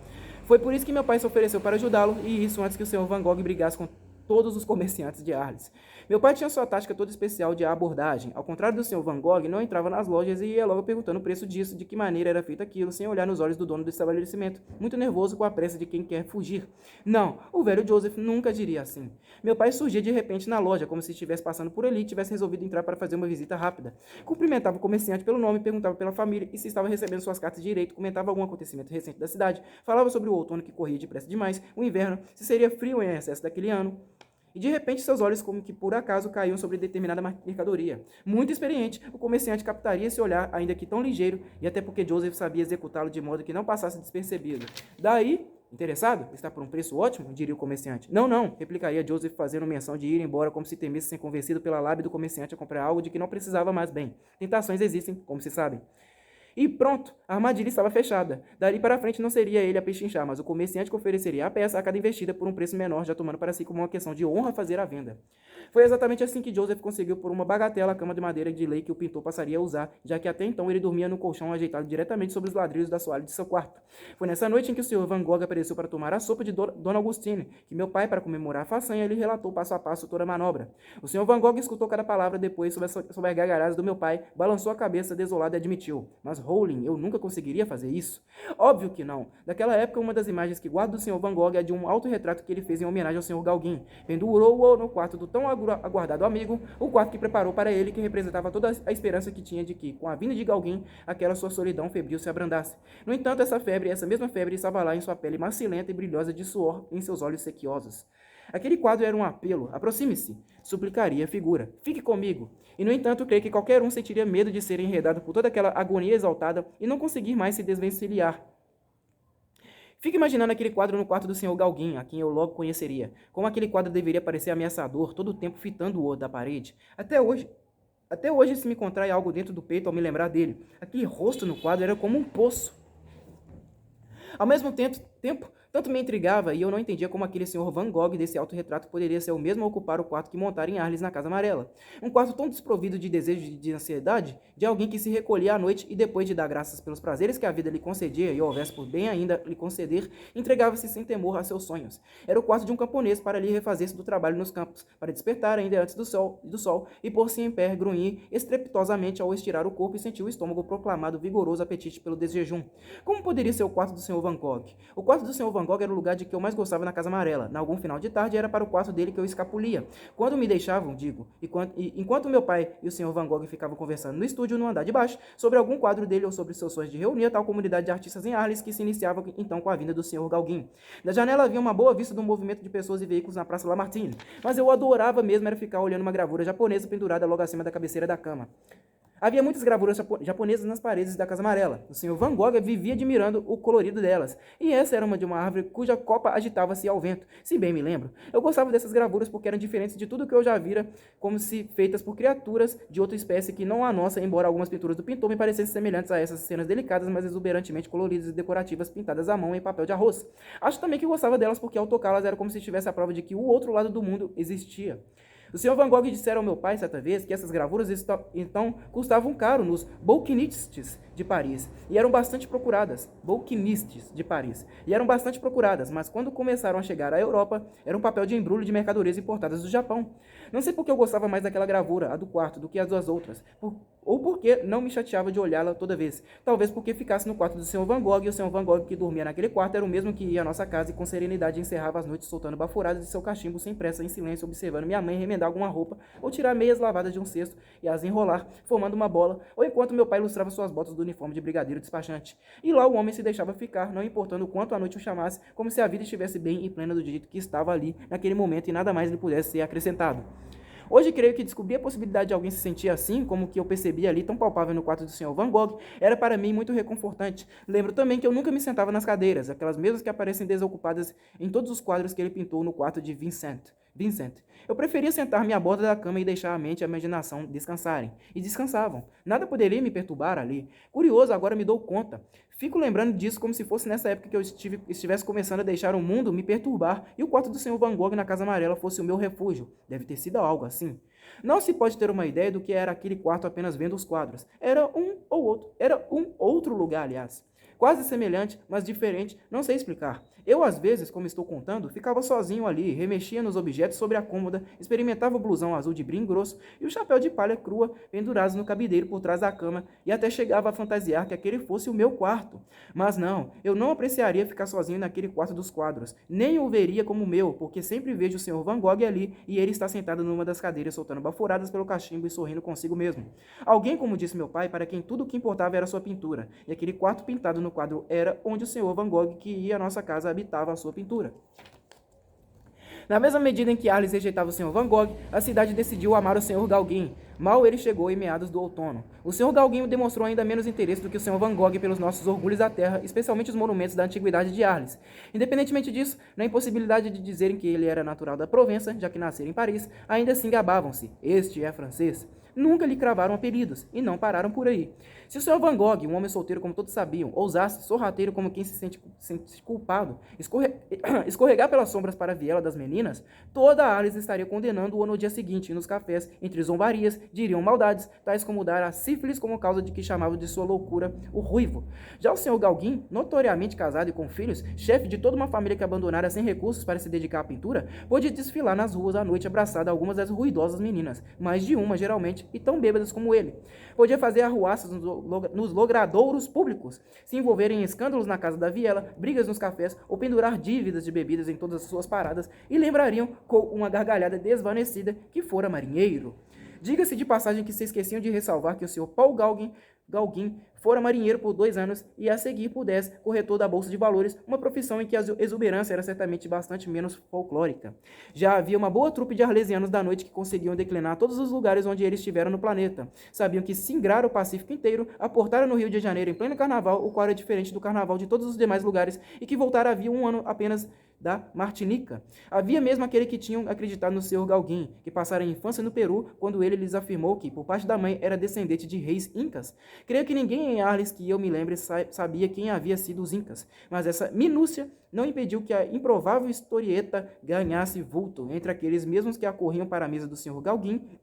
Foi por isso que meu pai se ofereceu para ajudá-lo, e isso antes que o Sr. Van Gogh brigasse com todos os comerciantes de Arles. Meu pai tinha sua tática toda especial de abordagem. Ao contrário do Sr. Van Gogh, não entrava nas lojas e ia logo perguntando o preço disso, de que maneira era feito aquilo, sem olhar nos olhos do dono do estabelecimento, muito nervoso com a pressa de quem quer fugir. Não, o velho Joseph nunca diria assim. Meu pai surgia de repente na loja, como se estivesse passando por ali e tivesse resolvido entrar para fazer uma visita rápida. Cumprimentava o comerciante pelo nome, perguntava pela família e se estava recebendo suas cartas de direito, comentava algum acontecimento recente da cidade, falava sobre o outono que corria depressa demais, o inverno, se seria frio em excesso daquele ano. E de repente seus olhos, como que por acaso, caíam sobre determinada mercadoria. Muito experiente, o comerciante captaria esse olhar, ainda que tão ligeiro, e até porque Joseph sabia executá-lo de modo que não passasse despercebido. Daí, interessado? Está por um preço ótimo? Diria o comerciante. Não, não, replicaria Joseph, fazendo menção de ir embora como se temesse ser convencido pela lábia do comerciante a comprar algo de que não precisava mais bem. Tentações existem, como se sabem. E pronto, a armadilha estava fechada. Dali para frente não seria ele a pechinchar, mas o comerciante que ofereceria a peça a cada investida por um preço menor, já tomando para si como uma questão de honra fazer a venda. Foi exatamente assim que Joseph conseguiu por uma bagatela a cama de madeira de lei que o pintor passaria a usar, já que até então ele dormia no colchão ajeitado diretamente sobre os ladrilhos da soalha de seu quarto. Foi nessa noite em que o Sr. Van Gogh apareceu para tomar a sopa de Dona Augustine, que meu pai, para comemorar a façanha, lhe relatou passo a passo toda a manobra. O Sr. Van Gogh escutou cada palavra, depois, sob as gargalhadas do meu pai, balançou a cabeça desolado e admitiu: mas Rowling, eu nunca conseguiria fazer isso? Óbvio que não. Daquela época, uma das imagens que guardo do Sr. Van Gogh é de um autorretrato que ele fez em homenagem ao Sr. Gauguin. Pendurou-o no quarto do tão aguardado amigo, o quarto que preparou para ele, que representava toda a esperança que tinha de que, com a vinda de Gauguin, aquela sua solidão febril se abrandasse. No entanto, essa mesma febre estava lá em sua pele macilenta e brilhosa de suor, em seus olhos sequiosos. Aquele quadro era um apelo. Aproxime-se, suplicaria a figura. Fique comigo. E, no entanto, creio que qualquer um sentiria medo de ser enredado por toda aquela agonia exaltada e não conseguir mais se desvencilhar. Fique imaginando aquele quadro no quarto do Sr. Gauguin, a quem eu logo conheceria. Como aquele quadro deveria parecer ameaçador, todo o tempo fitando-o da parede. Até hoje se me contrai algo dentro do peito ao me lembrar dele. Aquele rosto no quadro era como um poço. Ao mesmo tempo, tanto me intrigava e eu não entendia como aquele senhor Van Gogh desse autorretrato poderia ser o mesmo a ocupar o quarto que montara em Arles na Casa Amarela. Um quarto tão desprovido de desejo e de ansiedade, de alguém que se recolhia à noite e depois de dar graças pelos prazeres que a vida lhe concedia e houvesse por bem ainda lhe conceder, entregava-se sem temor a seus sonhos. Era o quarto de um camponês para lhe refazer-se do trabalho nos campos, para despertar ainda antes do sol e pôr-se em pé, grunhir estrepitosamente ao estirar o corpo e sentir o estômago proclamado vigoroso apetite pelo desjejum. Como poderia ser o quarto do Sr. Van Gogh? O quarto do Sr. Van Gogh era o lugar de que eu mais gostava na Casa Amarela. Na algum final de tarde era para o quarto dele que eu escapulia. Quando me deixavam, enquanto meu pai e o Sr. Van Gogh ficavam conversando no estúdio no andar de baixo, sobre algum quadro dele ou sobre seus sonhos de reunir a tal comunidade de artistas em Arles que se iniciava então com a vinda do Sr. Gauguin. Da janela havia uma boa vista do movimento de pessoas e veículos na Praça Lamartine, mas eu adorava mesmo era ficar olhando uma gravura japonesa pendurada logo acima da cabeceira da cama. Havia muitas gravuras japonesas nas paredes da Casa Amarela. O Sr. Van Gogh vivia admirando o colorido delas, e essa era uma de uma árvore cuja copa agitava-se ao vento, se bem me lembro. Eu gostava dessas gravuras porque eram diferentes de tudo que eu já vira, como se feitas por criaturas de outra espécie que não a nossa, embora algumas pinturas do pintor me parecessem semelhantes a essas cenas delicadas, mas exuberantemente coloridas e decorativas pintadas à mão em papel de arroz. Acho também que gostava delas porque ao tocá-las era como se tivesse a prova de que o outro lado do mundo existia. O Sr. Van Gogh dissera ao meu pai certa vez que essas gravuras então custavam caro nos bouquinistes de Paris e eram bastante procuradas. Bouquinistes de Paris. E eram bastante procuradas, mas quando começaram a chegar à Europa, era um papel de embrulho de mercadorias importadas do Japão. Não sei porque eu gostava mais daquela gravura, a do quarto, do que as duas outras, ou porque não me chateava de olhá-la toda vez. Talvez porque ficasse no quarto do Sr. Van Gogh, e o Sr. Van Gogh que dormia naquele quarto era o mesmo que ia à nossa casa e com serenidade encerrava as noites soltando bafuradas de seu cachimbo sem pressa, em silêncio, observando minha mãe remendar alguma roupa, ou tirar meias lavadas de um cesto e as enrolar, formando uma bola, ou enquanto meu pai ilustrava suas botas do uniforme de brigadeiro despachante. E lá o homem se deixava ficar, não importando o quanto a noite o chamasse, como se a vida estivesse bem e plena do jeito que estava ali, naquele momento, e nada mais lhe pudesse ser acrescentado. Hoje creio que descobrir a possibilidade de alguém se sentir assim, como que eu percebi ali, tão palpável no quarto do Sr. Van Gogh, era para mim muito reconfortante. Lembro também que eu nunca me sentava nas cadeiras, aquelas mesmas que aparecem desocupadas em todos os quadros que ele pintou no quarto de Vincent. Eu preferia sentar-me à borda da cama e deixar a mente e a imaginação descansarem. E descansavam. Nada poderia me perturbar ali. Curioso, agora me dou conta. Fico lembrando disso como se fosse nessa época que eu estivesse começando a deixar o mundo me perturbar e o quarto do Sr. Van Gogh na Casa Amarela fosse o meu refúgio. Deve ter sido algo assim. Não se pode ter uma ideia do que era aquele quarto apenas vendo os quadros. Era um outro lugar, aliás. Quase semelhante, mas diferente, não sei explicar. Eu, às vezes, como estou contando, ficava sozinho ali, remexia nos objetos sobre a cômoda, experimentava o blusão azul de brim grosso e o chapéu de palha crua pendurados no cabideiro por trás da cama e até chegava a fantasiar que aquele fosse o meu quarto. Mas não, eu não apreciaria ficar sozinho naquele quarto dos quadros, nem o veria como meu, porque sempre vejo o Sr. Van Gogh ali e ele está sentado numa das cadeiras soltando bafuradas pelo cachimbo e sorrindo consigo mesmo. Alguém, como disse meu pai, para quem tudo o que importava era sua pintura, e aquele quarto pintado no quadro era onde o Sr. Van Gogh, que ia à nossa casa, habitava a sua pintura. Na mesma medida em que Arles rejeitava o Sr. Van Gogh, a cidade decidiu amar o Sr. Gauguin. Mal ele chegou em meados do outono. O Sr. Gauguin demonstrou ainda menos interesse do que o Sr. Van Gogh pelos nossos orgulhos da terra, especialmente os monumentos da antiguidade de Arles. Independentemente disso, na impossibilidade de dizerem que ele era natural da Provença, já que nascera em Paris, ainda assim gabavam-se. Este é francês. Nunca lhe cravaram apelidos, e não pararam por aí. Se o Sr. Van Gogh, um homem solteiro como todos sabiam, ousasse, sorrateiro como quem se sente culpado, escorregar pelas sombras para a viela das meninas, toda a Arles estaria condenando-o no dia seguinte, e nos cafés, entre zombarias, diriam maldades, tais como dar a sífilis como causa de que chamavam de sua loucura o ruivo. Já o Sr. Gauguin, notoriamente casado e com filhos, chefe de toda uma família que abandonara sem recursos para se dedicar à pintura, pôde desfilar nas ruas à noite abraçado a algumas das ruidosas meninas, mais de uma, geralmente, e tão bêbadas como ele. Podia fazer arruaças nos logradouros públicos, se envolver em escândalos na casa da viela, brigas nos cafés ou pendurar dívidas de bebidas em todas as suas paradas e lembrariam com uma gargalhada desvanecida que fora marinheiro. Diga-se de passagem que se esqueciam de ressalvar que o Sr. Paul Gauguin fora marinheiro por 2 anos e a seguir por 10, corretor da Bolsa de Valores, uma profissão em que a exuberância era certamente bastante menos folclórica. Já havia uma boa trupe de arlesianos da noite que conseguiam declinar todos os lugares onde eles estiveram no planeta. Sabiam que singraram o Pacífico inteiro, aportaram no Rio de Janeiro em pleno carnaval, o qual era diferente do carnaval de todos os demais lugares, e que voltaram havia 1 ano apenas da Martinica. Havia mesmo aquele que tinham acreditado no Sr. Gauguin, que passara a infância no Peru, quando ele lhes afirmou que, por parte da mãe, era descendente de reis incas. Creio que ninguém Ninguém em Arles que eu me lembre sabia quem havia sido os Incas, mas essa minúcia não impediu que a improvável historieta ganhasse vulto entre aqueles mesmos que acorriam para a mesa do Sr. Gauguin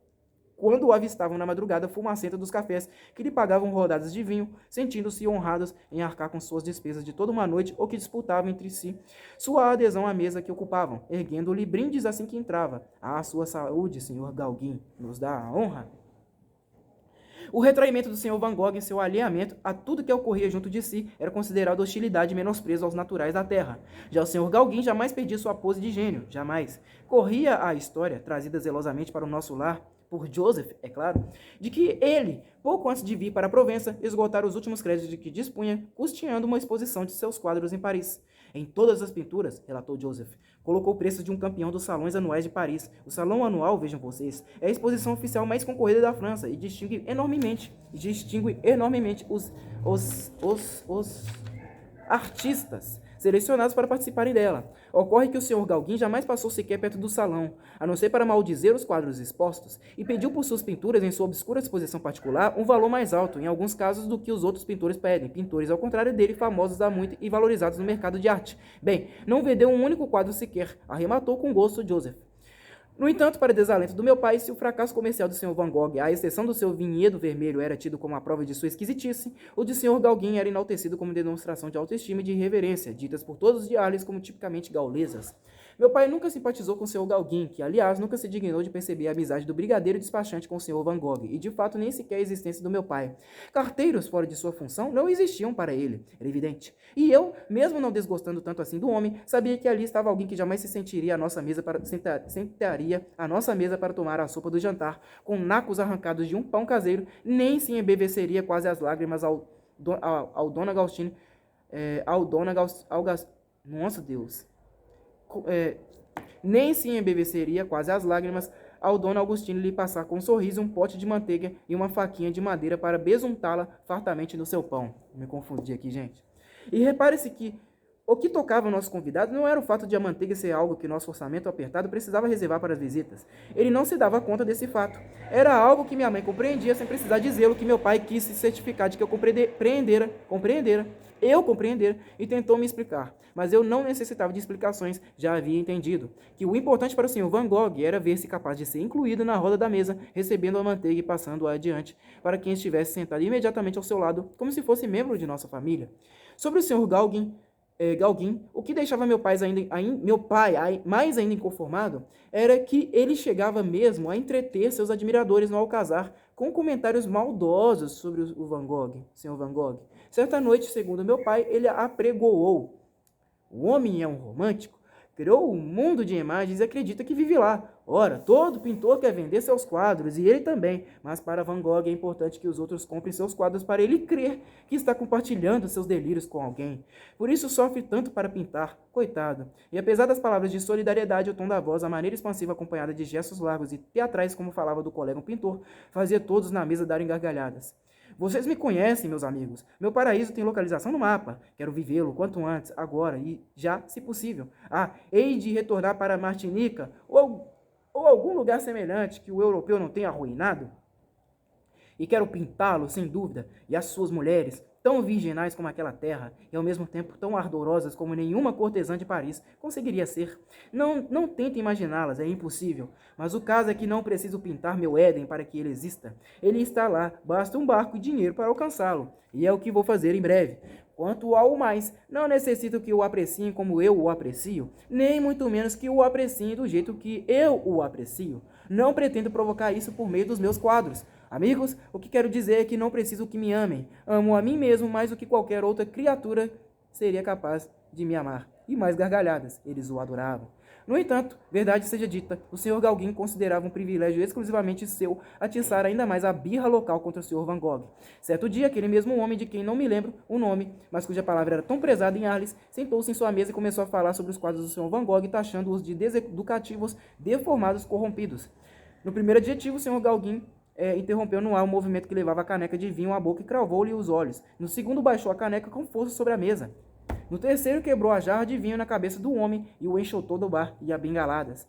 quando o avistavam na madrugada fumacenta dos cafés que lhe pagavam rodadas de vinho, sentindo-se honrados em arcar com suas despesas de toda uma noite ou que disputavam entre si sua adesão à mesa que ocupavam, erguendo-lhe brindes assim que entrava. Ah, sua saúde, Sr. Gauguin, nos dá a honra. O retraimento do Sr. Van Gogh e seu alheamento a tudo que ocorria junto de si era considerado hostilidade e menosprezo aos naturais da terra. Já o Sr. Gauguin jamais perdia sua pose de gênio, jamais. Corria a história, trazida zelosamente para o nosso lar, por Joseph, é claro, de que ele, pouco antes de vir para a Provença, esgotara os últimos créditos de que dispunha, custeando uma exposição de seus quadros em Paris. Em todas as pinturas, relatou Joseph, colocou o preço de um campeão dos salões anuais de Paris. O salão anual, vejam vocês, é a exposição oficial mais concorrida da França e distingue enormemente os artistas selecionados para participarem dela. Ocorre que o Sr. Gauguin jamais passou sequer perto do salão, a não ser para maldizer os quadros expostos, e pediu por suas pinturas em sua obscura exposição particular um valor mais alto, em alguns casos, do que os outros pintores pedem, pintores ao contrário dele, famosos há muito e valorizados no mercado de arte. Bem, não vendeu um único quadro sequer, arrematou com gosto Joseph. No entanto, para desalento do meu pai, se o fracasso comercial do Sr. Van Gogh, à exceção do seu vinhedo vermelho, era tido como a prova de sua esquisitice, o de Sr. Gauguin era enaltecido como demonstração de autoestima e de irreverência, ditas por todos os de Arles como tipicamente gaulesas. Meu pai nunca simpatizou com o Sr. Gauguin, que, aliás, nunca se dignou de perceber a amizade do brigadeiro despachante com o Sr. Van Gogh, e de fato nem sequer a existência do meu pai. Carteiros fora de sua função não existiam para ele, era evidente. E eu, mesmo não desgostando tanto assim do homem, sabia que ali estava alguém que jamais se sentiria à nossa mesa sentaria à nossa mesa para tomar a sopa do jantar, com nacos arrancados de um pão caseiro, nem se embeveceria quase as lágrimas ao Dona Agostini, nossa Deus, nem se embeveceria quase as lágrimas ao Dona Agostini lhe passar com um sorriso um pote de manteiga e uma faquinha de madeira para besuntá-la fartamente no seu pão. Me confundi aqui, gente. E repare-se que o que tocava ao nosso convidado não era o fato de a manteiga ser algo que nosso orçamento apertado precisava reservar para as visitas. Ele não se dava conta desse fato. Era algo que minha mãe compreendia sem precisar dizê-lo, que meu pai quis se certificar de que eu compreendera, e tentou me explicar. Mas eu não necessitava de explicações, já havia entendido. Que o importante para o Sr. Van Gogh era ver-se capaz de ser incluído na roda da mesa, recebendo a manteiga e passando-a adiante adiante, para quem estivesse sentado imediatamente ao seu lado, como se fosse membro de nossa família. Sobre o Sr. Gauguin, o que deixava meu pai mais ainda inconformado era que ele chegava mesmo a entreter seus admiradores no alcazar com comentários maldosos sobre o Van Gogh, Sr. Van Gogh. Certa noite, segundo meu pai, ele apregoou: o homem é um romântico, criou um mundo de imagens e acredita que vive lá. Ora, todo pintor quer vender seus quadros, e ele também, mas para Van Gogh é importante que os outros comprem seus quadros para ele crer que está compartilhando seus delírios com alguém. Por isso sofre tanto para pintar, coitado. E apesar das palavras de solidariedade, o tom da voz, a maneira expansiva acompanhada de gestos largos e teatrais, como falava do colega um pintor, fazia todos na mesa darem gargalhadas. Vocês me conhecem, meus amigos. Meu paraíso tem localização no mapa. Quero vivê-lo quanto antes, agora e já, se possível. Hei de retornar para Martinica ou algum lugar semelhante que o europeu não tenha arruinado. E quero pintá-lo, sem dúvida, e as suas mulheres, tão virginais como aquela terra, e ao mesmo tempo tão ardorosas como nenhuma cortesã de Paris conseguiria ser. Não tente imaginá-las, é impossível. Mas o caso é que não preciso pintar meu Éden para que ele exista. Ele está lá, basta um barco e dinheiro para alcançá-lo. E é o que vou fazer em breve. Quanto ao mais, não necessito que o apreciem como eu o aprecio, nem muito menos que o apreciem do jeito que eu o aprecio. Não pretendo provocar isso por meio dos meus quadros. Amigos, o que quero dizer é que não preciso que me amem. Amo a mim mesmo mais do que qualquer outra criatura seria capaz de me amar. E mais gargalhadas, eles o adoravam. No entanto, verdade seja dita, o Sr. Gauguin considerava um privilégio exclusivamente seu atiçar ainda mais a birra local contra o Sr. Van Gogh. Certo dia, aquele mesmo homem de quem não me lembro o nome, mas cuja palavra era tão prezada em Arles, sentou-se em sua mesa e começou a falar sobre os quadros do Sr. Van Gogh, taxando-os de deseducativos, deformados, corrompidos. No primeiro adjetivo, o Sr. Gauguin interrompeu no ar o movimento que levava a caneca de vinho à boca e cravou-lhe os olhos. No segundo, baixou a caneca com força sobre a mesa. No terceiro, quebrou a jarra de vinho na cabeça do homem e o enxotou do bar e a bengaladas.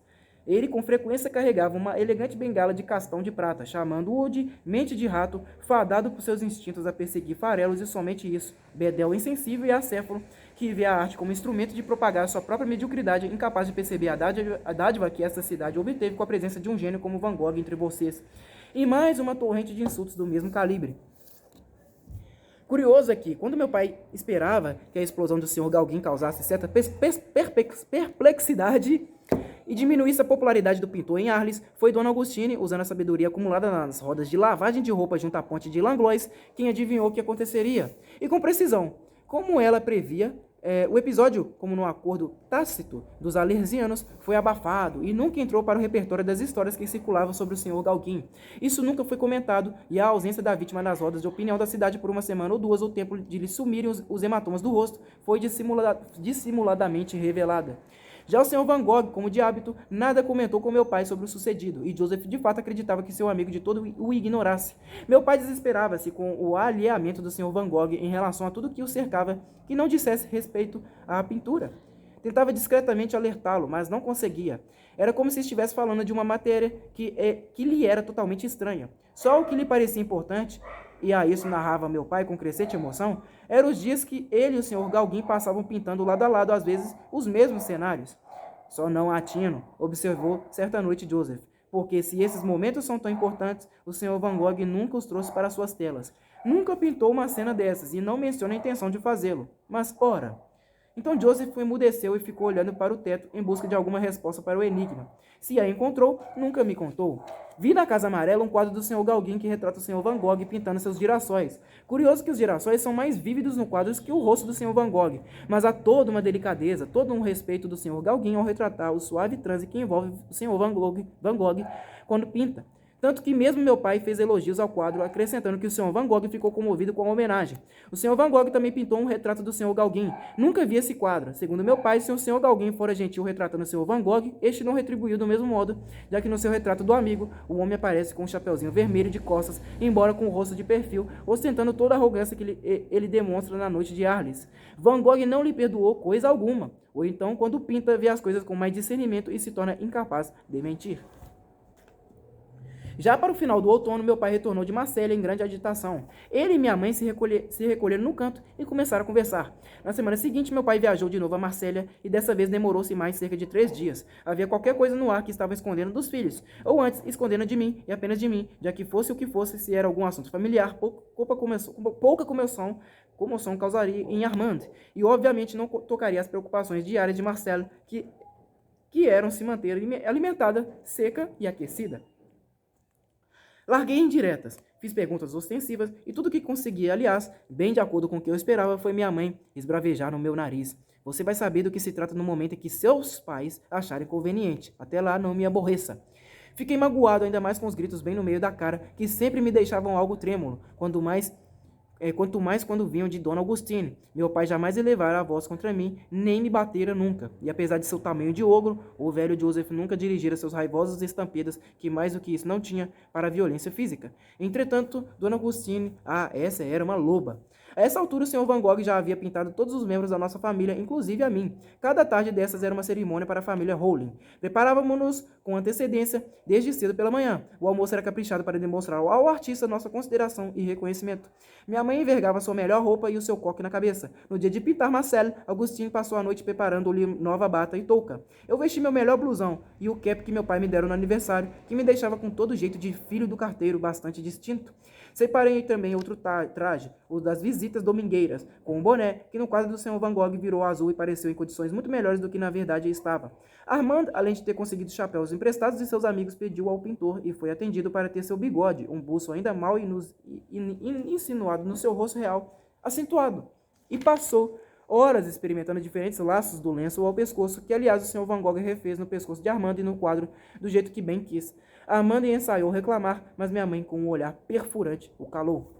Ele com frequência carregava uma elegante bengala de castão de prata, chamando-o de mente de rato, fadado por seus instintos a perseguir farelos e somente isso, bedel insensível e acéfalo, que vê a arte como instrumento de propagar sua própria mediocridade, incapaz de perceber a dádiva que essa cidade obteve com a presença de um gênio como Van Gogh entre vocês. E mais uma torrente de insultos do mesmo calibre. Curioso é que, quando meu pai esperava que a explosão do Sr. Gauguin causasse certa perplexidade e diminuísse a popularidade do pintor em Arles, foi Dona Augustine, usando a sabedoria acumulada nas rodas de lavagem de roupa junto à ponte de Langlois, quem adivinhou o que aconteceria. E com precisão, como ela previa, o episódio, como no acordo tácito dos Alerzianos, foi abafado e nunca entrou para o repertório das histórias que circulavam sobre o Sr. Gauguin. Isso nunca foi comentado e a ausência da vítima nas rodas de opinião da cidade por uma semana ou duas, o tempo de lhe sumirem os hematomas do rosto, foi dissimuladamente revelada. Já o Sr. Van Gogh, como de hábito, nada comentou com meu pai sobre o sucedido, e Joseph de fato acreditava que seu amigo de todo o ignorasse. Meu pai desesperava-se com o alheamento do Sr. Van Gogh em relação a tudo que o cercava, que não dissesse respeito à pintura. Tentava discretamente alertá-lo, mas não conseguia. Era como se estivesse falando de uma matéria que lhe era totalmente estranha. Só o que lhe parecia importante, e a isso narrava meu pai com crescente emoção, eram os dias que ele e o Sr. Gauguin passavam pintando lado a lado, às vezes, os mesmos cenários. Só não atino, observou certa noite Joseph, porque se esses momentos são tão importantes, o Sr. Van Gogh nunca os trouxe para suas telas. Nunca pintou uma cena dessas e não menciona a intenção de fazê-lo. Mas, ora... Então Joseph emudeceu e ficou olhando para o teto em busca de alguma resposta para o enigma. Se a encontrou, nunca me contou. Vi na Casa Amarela um quadro do Sr. Gauguin que retrata o Sr. Van Gogh pintando seus girassóis. Curioso que os girassóis são mais vívidos no quadro que o rosto do Sr. Van Gogh, mas há toda uma delicadeza, todo um respeito do Sr. Gauguin ao retratar o suave transe que envolve o Sr. Van Gogh quando pinta. Tanto que mesmo meu pai fez elogios ao quadro, acrescentando que o Sr. Van Gogh ficou comovido com a homenagem. O Sr. Van Gogh também pintou um retrato do Sr. Gauguin. Nunca vi esse quadro. Segundo meu pai, se o Sr. Gauguin fora gentil retratando o Sr. Van Gogh, este não retribuiu do mesmo modo, já que no seu retrato do amigo, o homem aparece com um chapeuzinho vermelho de costas, embora com o rosto de perfil, ostentando toda a arrogância que ele demonstra na noite de Arles. Van Gogh não lhe perdoou coisa alguma, ou então, quando pinta, vê as coisas com mais discernimento e se torna incapaz de mentir. Já para o final do outono, meu pai retornou de Marselha em grande agitação. Ele e minha mãe se recolheram no canto e começaram a conversar. Na semana seguinte, meu pai viajou de novo a Marselha e dessa vez demorou-se mais cerca de 3 dias. Havia qualquer coisa no ar que estava escondendo dos filhos, ou antes, escondendo de mim e apenas de mim, já que fosse o que fosse, se era algum assunto familiar, pouca comoção causaria em Armand, e obviamente não tocaria as preocupações diárias de Marcel, que eram se manter alimentada, seca e aquecida. Larguei indiretas, fiz perguntas ostensivas e tudo o que consegui, aliás, bem de acordo com o que eu esperava, foi minha mãe esbravejar no meu nariz. Você vai saber do que se trata no momento em que seus pais acharem conveniente. Até lá, não me aborreça. Fiquei magoado ainda mais com os gritos bem no meio da cara, que sempre me deixavam algo trêmulo, quanto mais quando vinham de Dona Augustine. Meu pai jamais elevara a voz contra mim, nem me batera nunca. E apesar de seu tamanho de ogro, o velho Joseph nunca dirigira seus raivosos estampedas, que mais do que isso não tinha, para a violência física. Entretanto, Dona Augustine, essa era uma loba. A essa altura, o Sr. Van Gogh já havia pintado todos os membros da nossa família, inclusive a mim. Cada tarde dessas era uma cerimônia para a família Rowling. Preparávamos-nos com antecedência, desde cedo pela manhã. O almoço era caprichado para demonstrar ao artista nossa consideração e reconhecimento. Minha mãe envergava sua melhor roupa e o seu coque na cabeça. No dia de pintar Marcel, Augustine passou a noite preparando-lhe nova bata e touca. Eu vesti meu melhor blusão e o cap que meu pai me dera no aniversário, que me deixava com todo jeito de filho do carteiro, bastante distinto. Separei também outro traje, o das visitas domingueiras, com um boné, que no quadro do Sr. Van Gogh virou azul e pareceu em condições muito melhores do que na verdade estava. Armand, além de ter conseguido chapéus emprestados de seus amigos, pediu ao pintor e foi atendido para ter seu bigode, um buço ainda mal insinuado no seu rosto real, acentuado. E passou horas experimentando diferentes laços do lenço ao pescoço, que aliás o Sr. Van Gogh refez no pescoço de Armand e no quadro do jeito que bem quis. Armand ensaiou reclamar, mas minha mãe, com um olhar perfurante, o calou.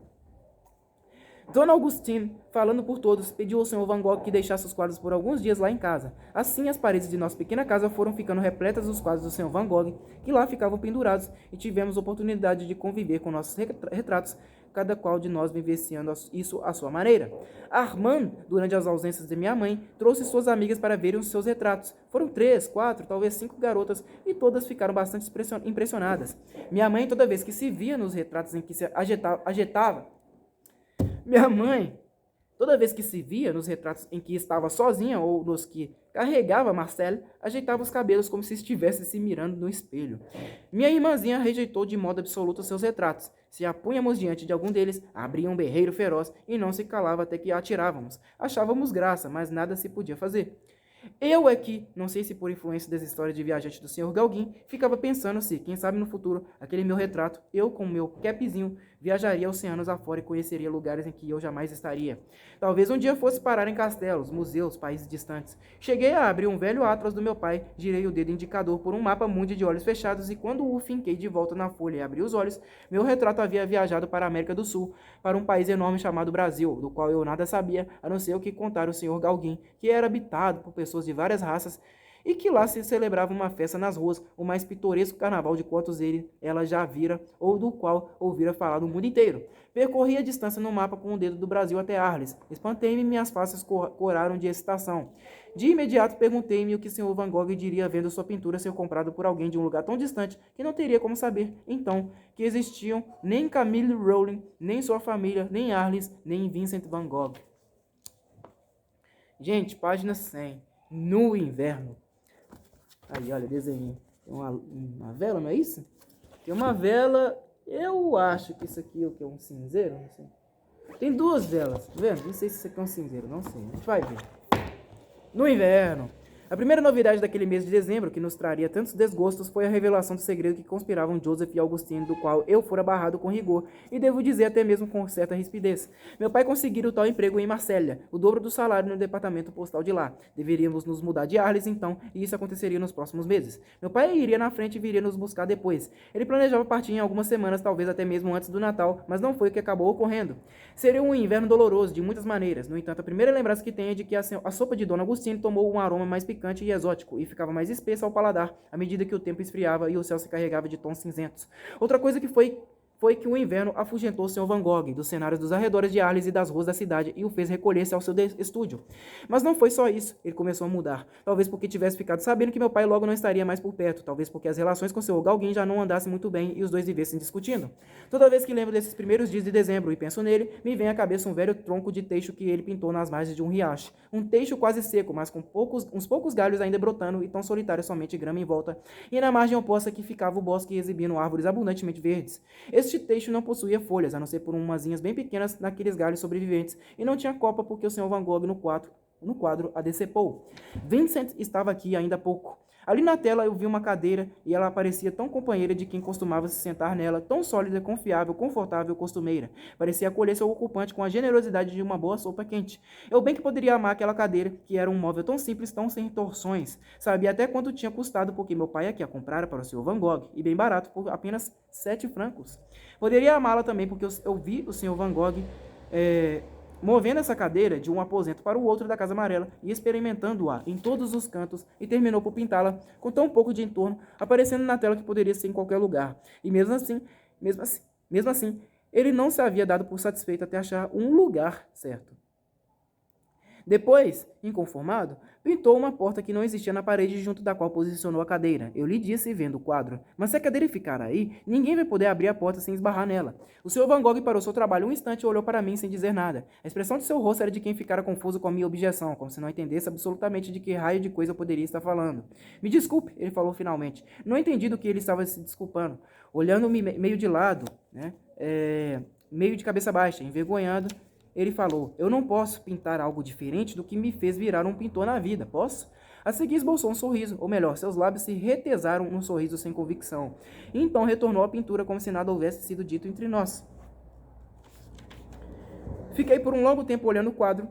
Dona Augustine, falando por todos, pediu ao Sr. Van Gogh que deixasse os quadros por alguns dias lá em casa. Assim, as paredes de nossa pequena casa foram ficando repletas dos quadros do Sr. Van Gogh, que lá ficavam pendurados, e tivemos oportunidade de conviver com nossos retratos cada qual de nós vivenciando isso à sua maneira. Armand, durante as ausências de minha mãe, trouxe suas amigas para verem os seus retratos. Foram 3, 4, talvez 5 garotas e todas ficaram bastante impressionadas. Minha mãe, toda vez que se via nos retratos em que se ajeitava, minha mãe, toda vez que se via nos retratos em que estava sozinha ou nos que carregava Marcelle, ajeitava os cabelos como se estivesse se mirando no espelho. Minha irmãzinha rejeitou de modo absoluto seus retratos. Se a punhamos diante de algum deles, abria um berreiro feroz e não se calava até que a atirávamos. Achávamos graça, mas nada se podia fazer. Eu é que, não sei se por influência das histórias de viajante do Sr. Gauguin, ficava pensando se, quem sabe no futuro, aquele meu retrato, eu com meu capzinho, viajaria oceanos afora e conheceria lugares em que eu jamais estaria. Talvez um dia fosse parar em castelos, museus, países distantes. Cheguei a abrir um velho atlas do meu pai, girei o dedo indicador por um mapa mundi de olhos fechados e quando o finquei de volta na folha e abri os olhos, meu retrato havia viajado para a América do Sul, para um país enorme chamado Brasil, do qual eu nada sabia, a não ser o que contar o Sr. Gauguin, que era habitado por pessoas de várias raças, e que lá se celebrava uma festa nas ruas, o mais pitoresco carnaval de quantos ela já vira, ou do qual ouvira falar no mundo inteiro. Percorri a distância no mapa com o dedo do Brasil até Arles. Espantei-me e minhas faces coraram de excitação. De imediato perguntei-me o que o Sr. Van Gogh diria vendo sua pintura ser comprada por alguém de um lugar tão distante que não teria como saber, então, que existiam nem Camille Rowling, nem sua família, nem Arles, nem Vincent Van Gogh. Gente, página 100. No inverno. Aí, olha, desenho. Tem uma vela, não é isso? Tem uma vela. Eu acho que isso aqui é o que? Um cinzeiro? Não sei. Tem 2 velas, tá vendo? Não sei se isso aqui é um cinzeiro, não sei. A gente vai ver. No inverno. A primeira novidade daquele mês de dezembro, que nos traria tantos desgostos, foi a revelação do segredo que conspiravam Joseph e Augustine, do qual eu fora barrado com rigor, e devo dizer até mesmo com certa rispidez. Meu pai conseguira o tal emprego em Marsella, o dobro do salário no departamento postal de lá. Deveríamos nos mudar de Arles, então, e isso aconteceria nos próximos meses. Meu pai iria na frente e viria nos buscar depois. Ele planejava partir em algumas semanas, talvez até mesmo antes do Natal, mas não foi o que acabou ocorrendo. Seria um inverno doloroso, de muitas maneiras. No entanto, a primeira lembrança que tenho é de que a sopa de Dona Agostine tomou um aroma mais picante e exótico, e ficava mais espessa ao paladar, à medida que o tempo esfriava e o céu se carregava de tons cinzentos. Outra coisa que foi que o inverno afugentou o Sr. Van Gogh dos cenários dos arredores de Arles e das ruas da cidade e o fez recolher-se ao seu estúdio. Mas não foi só isso, ele começou a mudar. Talvez porque tivesse ficado sabendo que meu pai logo não estaria mais por perto, talvez porque as relações com o Sr. Gauguin já não andassem muito bem e os dois vivessem discutindo. Toda vez que lembro desses primeiros dias de dezembro e penso nele, me vem à cabeça um velho tronco de teixo que ele pintou nas margens de um riacho. Um teixo quase seco, mas com uns poucos galhos ainda brotando e tão solitário somente grama em volta, e na margem oposta que ficava o bosque exibindo árvores abundantemente verdes. Este teixo não possuía folhas, a não ser por umazinhas bem pequenas naqueles galhos sobreviventes, e não tinha copa porque o Sr. Van Gogh no quadro a decepou. Vincent estava aqui ainda há pouco. Ali na tela eu vi uma cadeira e ela parecia tão companheira de quem costumava se sentar nela, tão sólida, confiável, confortável, costumeira. Parecia acolher seu ocupante com a generosidade de uma boa sopa quente. Eu bem que poderia amar aquela cadeira, que era um móvel tão simples, tão sem torções. Sabia até quanto tinha custado, porque meu pai aqui a comprara para o Sr. Van Gogh, e bem barato, por apenas 7 francos. Poderia amá-la também, porque eu vi o Sr. Van Gogh movendo essa cadeira de um aposento para o outro da Casa Amarela e experimentando-a em todos os cantos, e terminou por pintá-la com tão pouco de entorno, aparecendo na tela que poderia ser em qualquer lugar. E mesmo assim, ele não se havia dado por satisfeito até achar um lugar certo. Depois, inconformado, pintou uma porta que não existia na parede junto da qual posicionou a cadeira. Eu lhe disse vendo o quadro, mas se a cadeira ficar aí, ninguém vai poder abrir a porta sem esbarrar nela. O Sr. Van Gogh parou seu trabalho um instante e olhou para mim sem dizer nada. A expressão de seu rosto era de quem ficara confuso com a minha objeção, como se não entendesse absolutamente de que raio de coisa eu poderia estar falando. Me desculpe, ele falou finalmente. Não entendi do que ele estava se desculpando. Olhando-me meio de lado, meio de cabeça baixa, envergonhado, ele falou, eu não posso pintar algo diferente do que me fez virar um pintor na vida, posso? A seguir esboçou um sorriso, ou melhor, seus lábios se retesaram num sorriso sem convicção. E então retornou à pintura como se nada houvesse sido dito entre nós. Fiquei por um longo tempo olhando o quadro,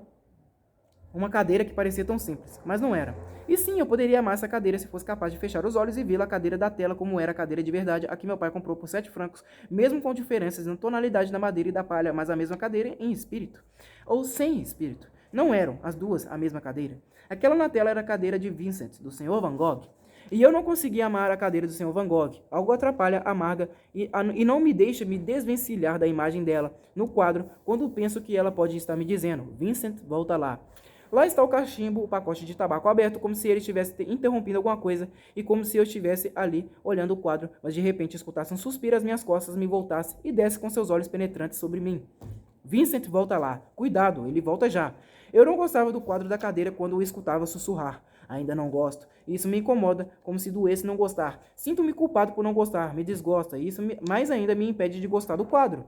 uma cadeira que parecia tão simples, mas não era. E sim, eu poderia amar essa cadeira se fosse capaz de fechar os olhos e vê-la a cadeira da tela como era a cadeira de verdade, a que meu pai comprou por 7 francos, mesmo com diferenças na tonalidade da madeira e da palha, mas a mesma cadeira em espírito. Ou sem espírito. Não eram, as duas, a mesma cadeira. Aquela na tela era a cadeira de Vincent, do Sr. Van Gogh. E eu não consegui amar a cadeira do Sr. Van Gogh. Algo atrapalha, amarga e não me deixa me desvencilhar da imagem dela no quadro quando penso que ela pode estar me dizendo: Vincent, volta lá. Lá está o cachimbo, o pacote de tabaco aberto, como se ele estivesse interrompendo alguma coisa e como se eu estivesse ali olhando o quadro, mas de repente escutasse um suspiro às minhas costas, me voltasse e desse com seus olhos penetrantes sobre mim. Vincent, volta lá. Cuidado, ele volta já. Eu não gostava do quadro da cadeira quando o escutava sussurrar. Ainda não gosto. Isso me incomoda, como se doesse não gostar. Sinto-me culpado por não gostar, me desgosta, e isso mais ainda me impede de gostar do quadro.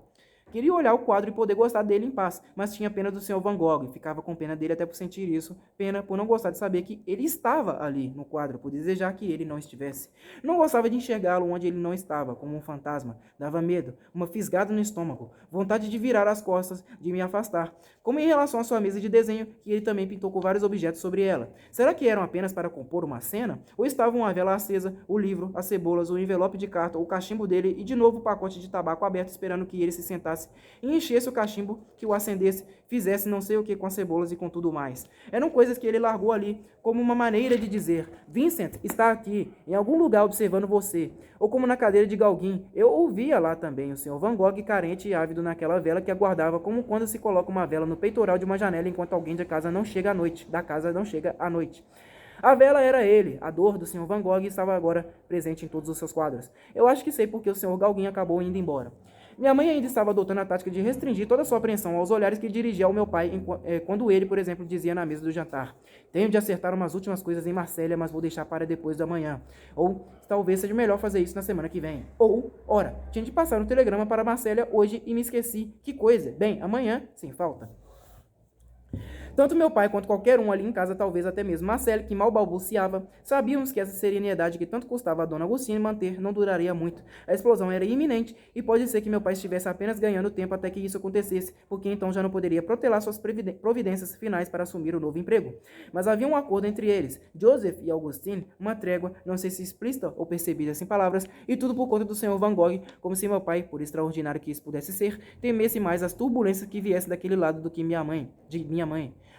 Queria olhar o quadro e poder gostar dele em paz, mas tinha pena do Sr. Van Gogh, e ficava com pena dele até por sentir isso, pena por não gostar de saber que ele estava ali no quadro, por desejar que ele não estivesse. Não gostava de enxergá-lo onde ele não estava, como um fantasma. Dava medo, uma fisgada no estômago, vontade de virar as costas, de me afastar. Como em relação à sua mesa de desenho, que ele também pintou com vários objetos sobre ela. Será que eram apenas para compor uma cena? Ou estavam a vela acesa, o livro, as cebolas, o envelope de carta, o cachimbo dele e de novo o pacote de tabaco aberto esperando que ele se sentasse e enchesse o cachimbo, que o acendesse, fizesse não sei o que com as cebolas e com tudo mais. Eram coisas que ele largou ali, como uma maneira de dizer: Vincent está aqui, em algum lugar observando você. Ou como na cadeira de Gauguin, eu ouvia lá também o Sr. Van Gogh carente e ávido naquela vela que aguardava, como quando se coloca uma vela no peitoral de uma janela enquanto alguém da casa não chega à noite. A vela era ele, a dor do Sr. Van Gogh estava agora presente em todos os seus quadros. Eu acho que sei porque o Sr. Gauguin acabou indo embora. Minha mãe ainda estava adotando a tática de restringir toda a sua apreensão aos olhares que dirigia ao meu pai quando ele, por exemplo, dizia na mesa do jantar: Tenho de acertar umas últimas coisas em Marsella, mas vou deixar para depois da manhã. Ou talvez seja melhor fazer isso na semana que vem. Ou, ora, tinha de passar um telegrama para Marsella hoje e me esqueci. Que coisa. Bem, amanhã, sem falta. Tanto meu pai quanto qualquer um ali em casa, talvez até mesmo Marcelo, que mal balbuciava, sabíamos que essa serenidade que tanto custava a Dona Agostinha manter não duraria muito. A explosão era iminente e pode ser que meu pai estivesse apenas ganhando tempo até que isso acontecesse, porque então já não poderia protelar suas providências finais para assumir o novo emprego. Mas havia um acordo entre eles, Joseph e Augustine, uma trégua, não sei se explícita ou percebida sem palavras, e tudo por conta do Sr. Van Gogh, como se meu pai, por extraordinário que isso pudesse ser, temesse mais as turbulências que viessem daquele lado do que minha mãe.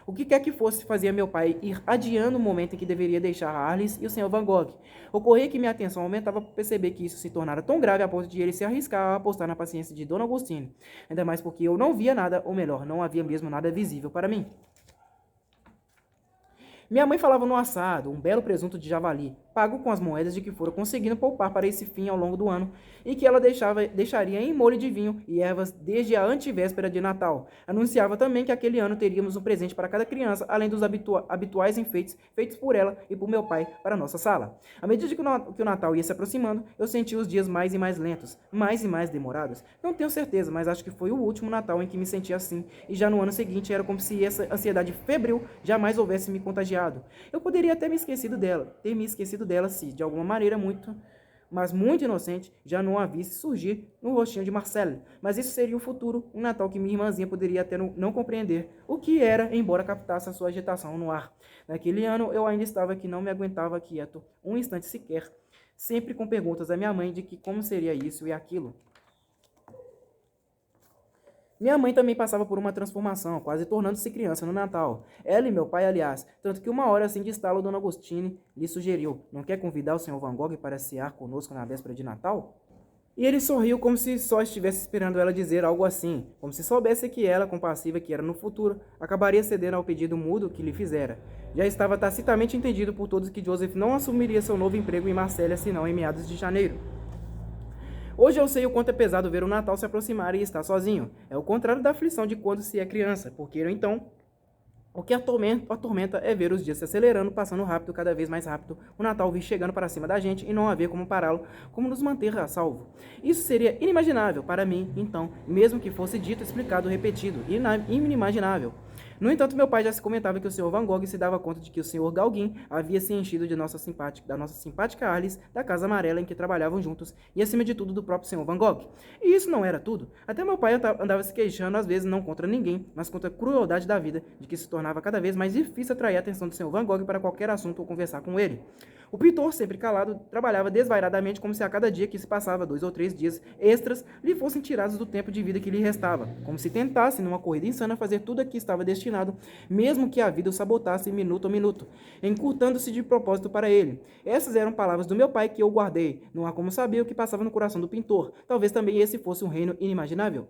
O que quer que fosse fazia meu pai ir adiando o momento em que deveria deixar a Arles e o Sr. Van Gogh. Ocorria que minha atenção aumentava por perceber que isso se tornara tão grave a ponto de ele se arriscar a apostar na paciência de Dona Agostine. Ainda mais porque eu não via nada, ou melhor, não havia mesmo nada visível para mim. Minha mãe falava no assado, um belo presunto de javali, pago com as moedas de que fora conseguindo poupar para esse fim ao longo do ano, e que ela deixaria em molho de vinho e ervas desde a antivéspera de Natal. Anunciava também que aquele ano teríamos um presente para cada criança, além dos habituais enfeites feitos por ela e por meu pai para a nossa sala. À medida que o Natal ia se aproximando, eu sentia os dias mais e mais lentos, mais e mais demorados. Não tenho certeza, mas acho que foi o último Natal em que me senti assim, e já no ano seguinte era como se essa ansiedade febril jamais houvesse me contagiado. Eu poderia ter me esquecido dela se, de alguma maneira muito inocente, já não a visse surgir no rostinho de Marcelle. Mas isso seria o futuro, um Natal que minha irmãzinha poderia até não compreender o que era, embora captasse a sua agitação no ar. Naquele ano, eu ainda estava que não me aguentava quieto, um instante sequer, sempre com perguntas à minha mãe de que como seria isso e aquilo. Minha mãe também passava por uma transformação, quase tornando-se criança no Natal. Ela e meu pai, aliás, tanto que uma hora assim de estalo, Dona Agostine lhe sugeriu: Não quer convidar o Sr. Van Gogh para cear conosco na véspera de Natal? E ele sorriu como se só estivesse esperando ela dizer algo assim, como se soubesse que ela, compassiva que era no futuro, acabaria cedendo ao pedido mudo que lhe fizera. Já estava tacitamente entendido por todos que Joseph não assumiria seu novo emprego em Marsella senão em meados de janeiro. Hoje eu sei o quanto é pesado ver o Natal se aproximar e estar sozinho. É o contrário da aflição de quando se é criança, porque então o que atormenta é ver os dias se acelerando, passando rápido, cada vez mais rápido, o Natal vir chegando para cima da gente e não haver como pará-lo, como nos manter a salvo. Isso seria inimaginável para mim, então, mesmo que fosse dito, explicado, repetido, inimaginável. No entanto, meu pai já se comentava que o Sr. Van Gogh se dava conta de que o Sr. Gauguin havia se enchido da nossa simpática Alice, da Casa Amarela em que trabalhavam juntos, e acima de tudo do próprio Sr. Van Gogh. E isso não era tudo. Até meu pai andava se queixando, às vezes não contra ninguém, mas contra a crueldade da vida, de que se tornava cada vez mais difícil atrair a atenção do Sr. Van Gogh para qualquer assunto ou conversar com ele. O pintor, sempre calado, trabalhava desvairadamente como se a cada dia que se passava 2 ou 3 dias extras lhe fossem tirados do tempo de vida que lhe restava, como se tentasse, numa corrida insana, fazer tudo a que estava destinado, mesmo que a vida o sabotasse minuto a minuto, encurtando-se de propósito para ele. Essas eram palavras do meu pai que eu guardei. Não há como saber o que passava no coração do pintor. Talvez também esse fosse um reino inimaginável.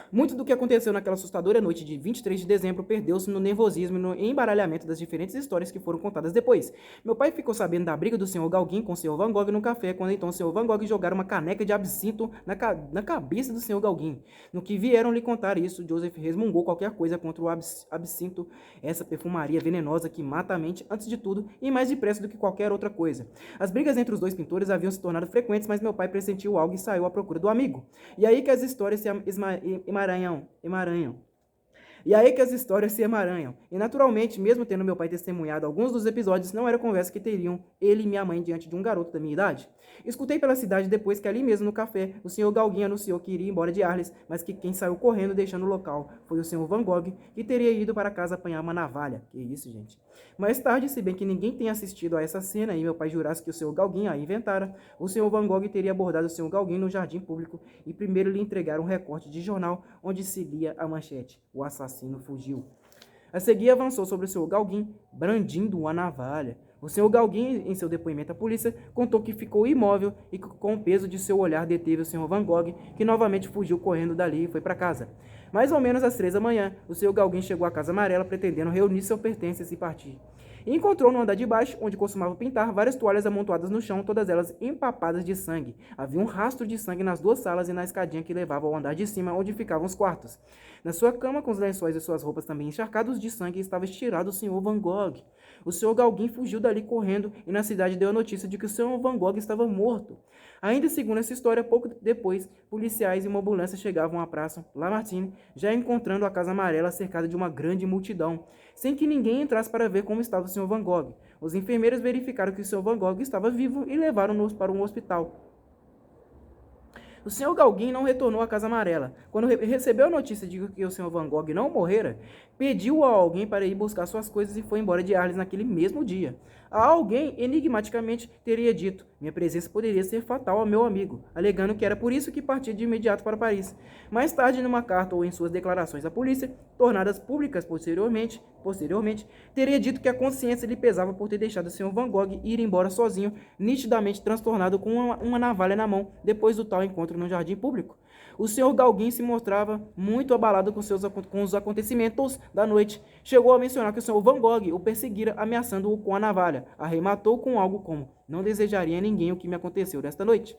Muito do que aconteceu naquela assustadora noite de 23 de dezembro perdeu-se no nervosismo e no embaralhamento das diferentes histórias que foram contadas depois. Meu pai ficou sabendo da briga do Sr. Gauguin com o Sr. Van Gogh no café, quando então o Sr. Van Gogh jogara uma caneca de absinto na cabeça do Sr. Gauguin. No que vieram lhe contar isso, Joseph resmungou qualquer coisa contra o absinto, essa perfumaria venenosa que mata a mente antes de tudo e mais depressa do que qualquer outra coisa. As brigas entre os dois pintores haviam se tornado frequentes, mas meu pai pressentiu algo e saiu à procura do amigo. E aí que as histórias se emaranham. E aí que as histórias se emaranham. E naturalmente, mesmo tendo meu pai testemunhado alguns dos episódios, não era conversa que teriam ele e minha mãe diante de um garoto da minha idade. Escutei pela cidade depois que ali mesmo no café, o Sr. Gauguin anunciou que iria embora de Arles, mas que quem saiu correndo deixando o local foi o Sr. Van Gogh, que teria ido para casa apanhar uma navalha. Que isso, gente. Mais tarde, se bem que ninguém tenha assistido a essa cena e meu pai jurasse que o Sr. Gauguin a inventara, o Sr. Van Gogh teria abordado o Sr. Gauguin no jardim público e primeiro lhe entregar um recorte de jornal onde se lia a manchete: o assassino fugiu. A seguir avançou sobre o Sr. Gauguin, brandindo uma navalha. O Sr. Gauguin, em seu depoimento à polícia, contou que ficou imóvel e que, com o peso de seu olhar, deteve o Sr. Van Gogh, que novamente fugiu correndo dali e foi para casa. Mais ou menos às 3 da manhã, o Sr. Gauguin chegou à Casa Amarela pretendendo reunir seus pertences e partir. E encontrou no andar de baixo, onde costumava pintar, várias toalhas amontoadas no chão, todas elas empapadas de sangue. Havia um rastro de sangue nas 2 salas e na escadinha que levava ao andar de cima, onde ficavam os quartos. Na sua cama, com os lençóis e suas roupas também encharcados de sangue, estava estirado o Sr. Van Gogh. O Sr. Gauguin fugiu dali correndo e na cidade deu a notícia de que o Sr. Van Gogh estava morto. Ainda segundo essa história, pouco depois, policiais e uma ambulância chegavam à praça Lamartine, já encontrando a Casa Amarela cercada de uma grande multidão, sem que ninguém entrasse para ver como estava o Sr. Van Gogh. Os enfermeiros verificaram que o Sr. Van Gogh estava vivo e levaram-no para um hospital. O Sr. Gauguin não retornou à Casa Amarela. Quando recebeu a notícia de que o Sr. Van Gogh não morrera, pediu a alguém para ir buscar suas coisas e foi embora de Arles naquele mesmo dia. A alguém, enigmaticamente, teria dito: minha presença poderia ser fatal ao meu amigo, alegando que era por isso que partia de imediato para Paris. Mais tarde, numa carta ou em suas declarações à polícia, tornadas públicas posteriormente, teria dito que a consciência lhe pesava por ter deixado o Sr. Van Gogh ir embora sozinho, nitidamente transtornado com uma navalha na mão, depois do tal encontro no jardim público. O Sr. Gauguin se mostrava muito abalado com os acontecimentos da noite. Chegou a mencionar que o Sr. Van Gogh o perseguira, ameaçando-o com a navalha. Arrematou com algo como: não desejaria a ninguém o que me aconteceu desta noite.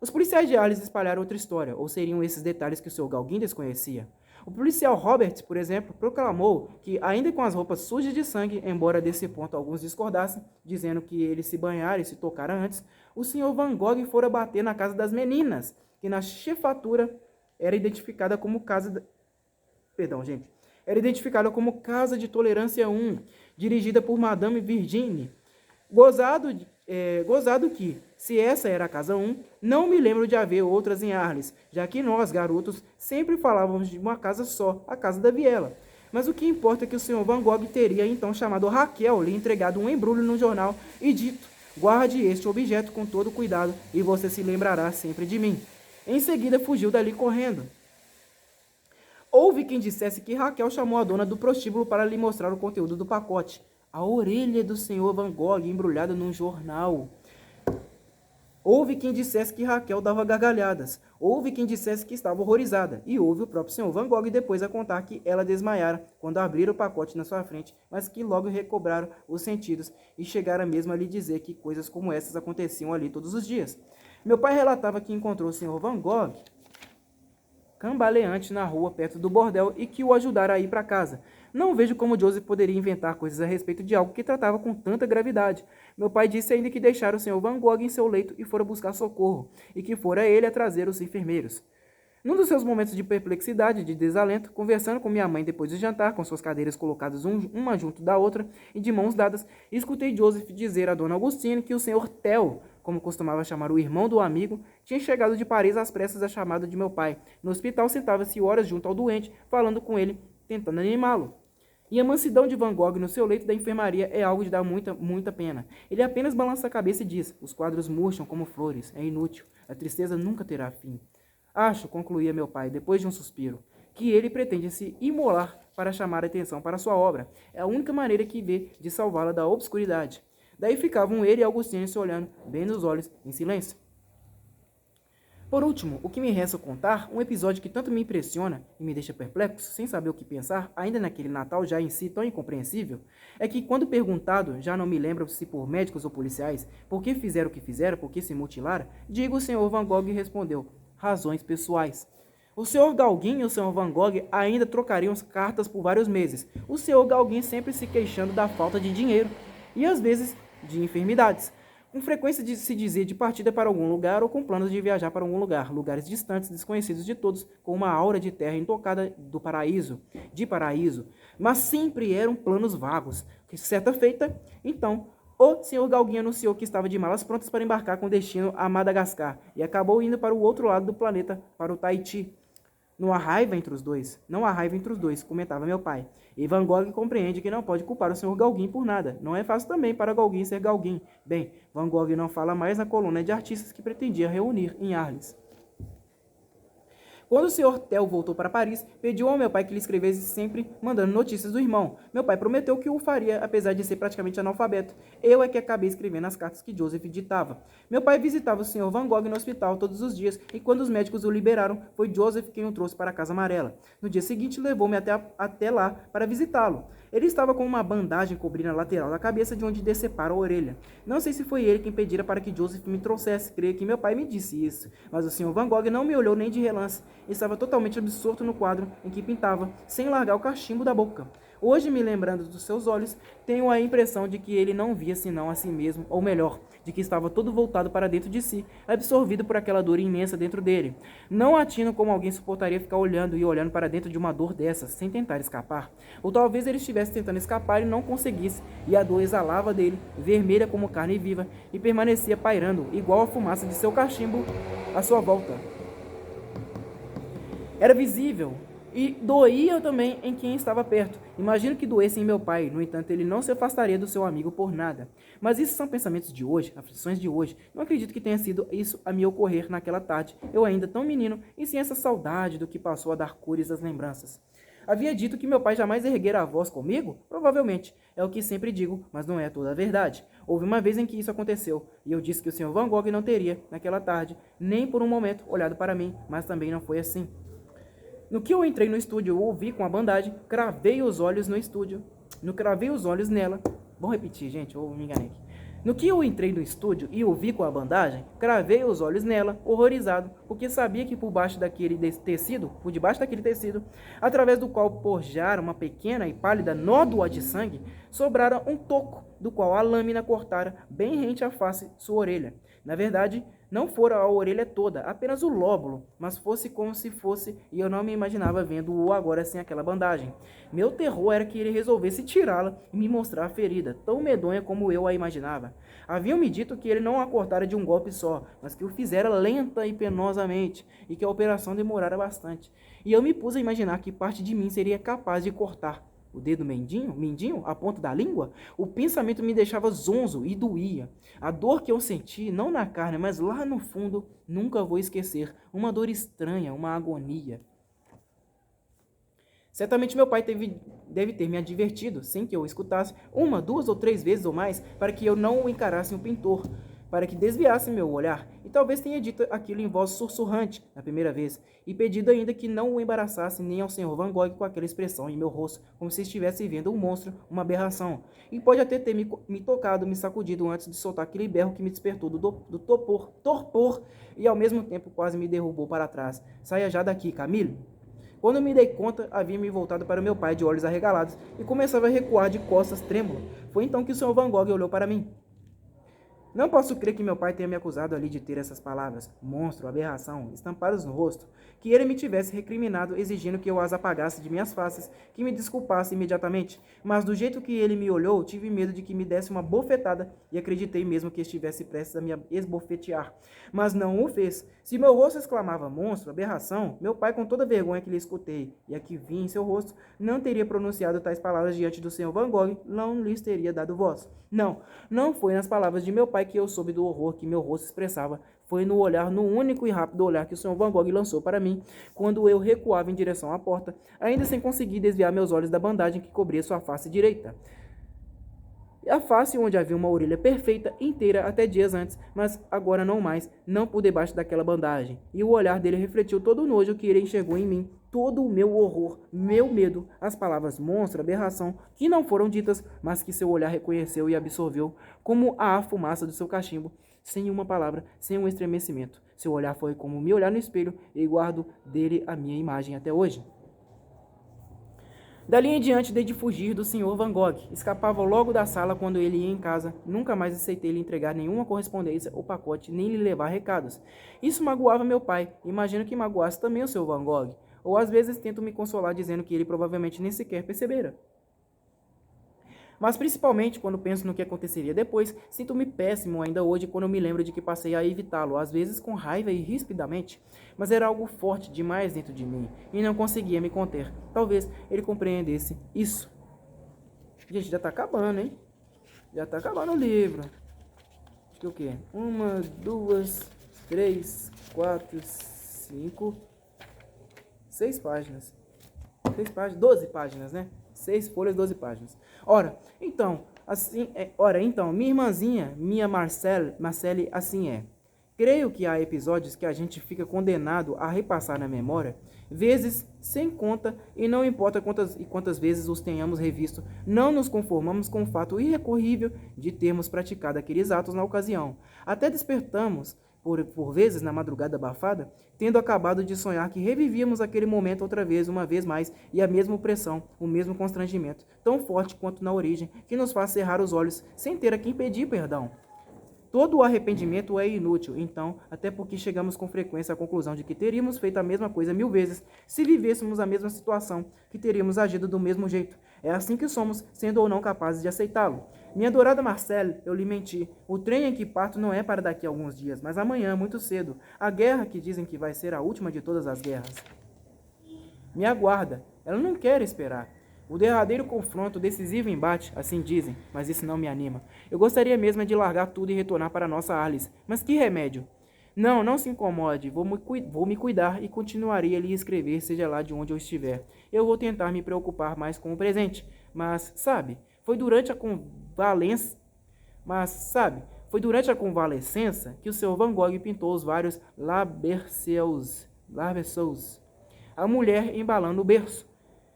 Os policiais de Arles espalharam outra história, ou seriam esses detalhes que o Sr. Gauguin desconhecia? O policial Robert, por exemplo, proclamou que, ainda com as roupas sujas de sangue, embora desse ponto alguns discordassem, dizendo que ele se banhara e se tocara antes, o Sr. Van Gogh fora bater na casa das meninas, que na chefatura era identificada como casa de Tolerância 1, dirigida por Madame Virginie. Gozado que, se essa era a casa 1, não me lembro de haver outras em Arles, já que nós, garotos, sempre falávamos de uma casa só, a casa da Viela. Mas o que importa é que o Sr. Van Gogh teria então chamado Raquel, lhe entregado um embrulho no jornal e dito: guarde este objeto com todo cuidado e você se lembrará sempre de mim. Em seguida fugiu dali correndo. Houve quem dissesse que Raquel chamou a dona do prostíbulo para lhe mostrar o conteúdo do pacote: a orelha do Sr. Van Gogh embrulhada num jornal. Houve quem dissesse que Raquel dava gargalhadas. Houve quem dissesse que estava horrorizada. E houve o próprio Sr. Van Gogh depois a contar que ela desmaiara quando abriram o pacote na sua frente, mas que logo recobraram os sentidos e chegaram mesmo a lhe dizer que coisas como essas aconteciam ali todos os dias. Meu pai relatava que encontrou o Sr. Van Gogh cambaleante na rua perto do bordel e que o ajudara a ir para casa. Não vejo como Joseph poderia inventar coisas a respeito de algo que tratava com tanta gravidade. Meu pai disse ainda que deixara o Sr. Van Gogh em seu leito e fora buscar socorro, e que fora ele a trazer os enfermeiros. Num dos seus momentos de perplexidade e de desalento, conversando com minha mãe depois do jantar, com suas cadeiras colocadas uma junto da outra e de mãos dadas, escutei Joseph dizer a Dona Augustine que o Sr. Theo, como costumava chamar o irmão do amigo, tinha chegado de Paris às pressas à chamada de meu pai. No hospital sentava-se horas junto ao doente, falando com ele, tentando animá-lo. E a mansidão de Van Gogh no seu leito da enfermaria é algo de dar muita pena. Ele apenas balança a cabeça e diz: os quadros murcham como flores, é inútil, a tristeza nunca terá fim. Acho, concluía meu pai, depois de um suspiro, que ele pretende se imolar para chamar a atenção para sua obra. É a única maneira que vê de salvá-la da obscuridade. Daí ficavam ele e Agostinho se olhando, bem nos olhos, em silêncio. Por último, o que me resta contar, um episódio que tanto me impressiona e me deixa perplexo, sem saber o que pensar, ainda naquele Natal já em si tão incompreensível, é que quando perguntado, já não me lembro se por médicos ou policiais, por que fizeram o que fizeram, por que se mutilaram, digo o Sr. Van Gogh respondeu: razões pessoais. O Sr. Gauguin e o Sr. Van Gogh ainda trocariam cartas por vários meses, o Sr. Gauguin sempre se queixando da falta de dinheiro e às vezes de enfermidades. Com frequência de se dizer de partida para algum lugar ou com planos de viajar para algum lugar, lugares distantes, desconhecidos de todos, com uma aura de terra intocada do paraíso, mas sempre eram planos vagos. Que certa feita, então, o Sr. Gauguin anunciou que estava de malas prontas para embarcar com destino a Madagascar e acabou indo para o outro lado do planeta, para o Tahiti. Não há raiva entre os dois, comentava meu pai. E Van Gogh compreende que não pode culpar o Sr. Gauguin por nada. Não é fácil também para Gauguin ser Gauguin. Bem, Van Gogh não fala mais na coluna de artistas que pretendia reunir em Arles. Quando o Sr. Tel voltou para Paris, pediu ao meu pai que lhe escrevesse sempre mandando notícias do irmão. Meu pai prometeu que o faria, apesar de ser praticamente analfabeto. Eu é que acabei escrevendo as cartas que Joseph ditava. Meu pai visitava o Sr. Van Gogh no hospital todos os dias, e quando os médicos o liberaram, foi Joseph quem o trouxe para a Casa Amarela. No dia seguinte, levou-me até lá para visitá-lo. Ele estava com uma bandagem cobrindo a lateral da cabeça de onde decepara a orelha. Não sei se foi ele quem pedira para que Joseph me trouxesse, creio que meu pai me disse isso. Mas o Sr. Van Gogh não me olhou nem de relance. Estava totalmente absorto no quadro em que pintava, sem largar o cachimbo da boca. Hoje, me lembrando dos seus olhos, tenho a impressão de que ele não via senão a si mesmo, ou melhor, de que estava todo voltado para dentro de si, absorvido por aquela dor imensa dentro dele. Não atino como alguém suportaria ficar olhando e olhando para dentro de uma dor dessas, sem tentar escapar. Ou talvez ele estivesse tentando escapar e não conseguisse, e a dor exalava dele, vermelha como carne viva, e permanecia pairando, igual a fumaça de seu cachimbo, à sua volta. Era visível e doía também em quem estava perto. Imagino que doesse em meu pai, no entanto, ele não se afastaria do seu amigo por nada. Mas isso são pensamentos de hoje, aflições de hoje. Não acredito que tenha sido isso a me ocorrer naquela tarde, eu ainda tão menino, e sem essa saudade do que passou a dar cores às lembranças. Havia dito que meu pai jamais erguera a voz comigo? Provavelmente. É o que sempre digo, mas não é toda a verdade. Houve uma vez em que isso aconteceu, e eu disse que o Sr. Van Gogh não teria, naquela tarde, nem por um momento olhado para mim, mas também não foi assim. No que eu entrei no estúdio, eu ouvi com a bandagem, cravei os olhos no estúdio. Cravei os olhos nela. Vamos repetir, gente, eu me enganei aqui. No que eu entrei no estúdio e ouvi com a bandagem, cravei os olhos nela, horrorizado, porque sabia que por debaixo daquele tecido, através do qual porjara uma pequena e pálida nódoa de sangue, sobrara um toco, do qual a lâmina cortara bem rente à face sua orelha. Na verdade, não fora a orelha toda, apenas o lóbulo, mas fosse como se fosse, e eu não me imaginava vendo-o agora sem aquela bandagem. Meu terror era que ele resolvesse tirá-la e me mostrar a ferida, tão medonha como eu a imaginava. Haviam-me dito que ele não a cortara de um golpe só, mas que o fizera lenta e penosamente, e que a operação demorara bastante. E eu me pus a imaginar que parte de mim seria capaz de cortar. O dedo mindinho, a ponta da língua? O pensamento me deixava zonzo e doía. A dor que eu senti, não na carne, mas lá no fundo, nunca vou esquecer. Uma dor estranha, uma agonia. Certamente meu pai deve ter me advertido, sem que eu o escutasse, 1, 2 ou 3 vezes ou mais, para que eu não o encarasse um pintor, para que desviasse meu olhar, e talvez tenha dito aquilo em voz sussurrante na primeira vez, e pedido ainda que não o embaraçasse nem ao Sr. Van Gogh com aquela expressão em meu rosto, como se estivesse vendo um monstro, uma aberração, e pode até ter me tocado, me sacudido antes de soltar aquele berro que me despertou do torpor, e ao mesmo tempo quase me derrubou para trás. Saia já daqui, Camille! Quando me dei conta, havia me voltado para meu pai de olhos arregalados, e começava a recuar de costas trêmulo. Foi então que o Sr. Van Gogh olhou para mim. Não posso crer que meu pai tenha me acusado ali de ter essas palavras, monstro, aberração, estampadas no rosto, que ele me tivesse recriminado exigindo que eu as apagasse de minhas faces, que me desculpasse imediatamente. Mas do jeito que ele me olhou, tive medo de que me desse uma bofetada e acreditei mesmo que estivesse prestes a me esbofetear. Mas não o fez. Se meu rosto exclamava monstro, aberração, meu pai, com toda a vergonha que lhe escutei e a que vi em seu rosto, não teria pronunciado tais palavras diante do Sr. Van Gogh, não lhes teria dado voz. Não foi nas palavras de meu pai que eu soube do horror que meu rosto expressava. Foi no olhar, no único e rápido olhar que o Sr. Van Gogh lançou para mim, quando eu recuava em direção à porta, ainda sem conseguir desviar meus olhos da bandagem que cobria sua face direita. A face onde havia uma orelha perfeita, inteira, até dias antes, mas agora não mais, não por debaixo daquela bandagem. E o olhar dele refletiu todo o nojo que ele enxergou em mim, todo o meu horror, meu medo, as palavras monstro, aberração, que não foram ditas, mas que seu olhar reconheceu e absorveu, como a fumaça do seu cachimbo, sem uma palavra, sem um estremecimento. Seu olhar foi como me olhar no espelho, e guardo dele a minha imagem até hoje. Dali em diante dei de fugir do Sr. Van Gogh. Escapava logo da sala quando ele ia em casa. Nunca mais aceitei lhe entregar nenhuma correspondência ou pacote, nem lhe levar recados. Isso magoava meu pai. Imagino que magoasse também o Sr. Van Gogh. Ou às vezes tento me consolar dizendo que ele provavelmente nem sequer percebera. Mas principalmente quando penso no que aconteceria depois, sinto-me péssimo ainda hoje quando me lembro de que passei a evitá-lo, às vezes com raiva e rispidamente, mas era algo forte demais dentro de mim e não conseguia me conter. Talvez ele compreendesse isso. Gente, já tá acabando, hein? Já tá acabando o livro. Acho que o quê? 1, 2, 3, 4, 5, 6 páginas. 6 páginas, 12 páginas, né? 6 folhas, 12 páginas. Ora, então, minha irmãzinha, minha Marcele, assim é. Creio que há episódios que a gente fica condenado a repassar na memória, vezes sem conta, e não importa quantas vezes os tenhamos revisto, não nos conformamos com o fato irrecorrível de termos praticado aqueles atos na ocasião. Até despertamos, por vezes na madrugada abafada, tendo acabado de sonhar que revivíamos aquele momento outra vez, uma vez mais, e a mesma opressão, o mesmo constrangimento, tão forte quanto na origem, que nos faz cerrar os olhos sem ter a quem pedir perdão. Todo o arrependimento é inútil, então, até porque chegamos com frequência à conclusão de que teríamos feito a mesma coisa 1000 vezes se vivêssemos a mesma situação, que teríamos agido do mesmo jeito. É assim que somos, sendo ou não capazes de aceitá-lo. Minha adorada Marcelle, eu lhe menti. O trem em que parto não é para daqui a alguns dias, mas amanhã, muito cedo. A guerra que dizem que vai ser a última de todas as guerras. Me aguarda. Ela não quer esperar. O derradeiro confronto, o decisivo embate, assim dizem, mas isso não me anima. Eu gostaria mesmo de largar tudo e retornar para nossa Alice, mas que remédio? Não se incomode, vou me cuidar e continuarei a lhe escrever, seja lá de onde eu estiver. Eu vou tentar me preocupar mais com o presente, mas, sabe, foi durante a convalescença que o Sr. Van Gogh pintou os vários Laberceus, a mulher embalando o berço.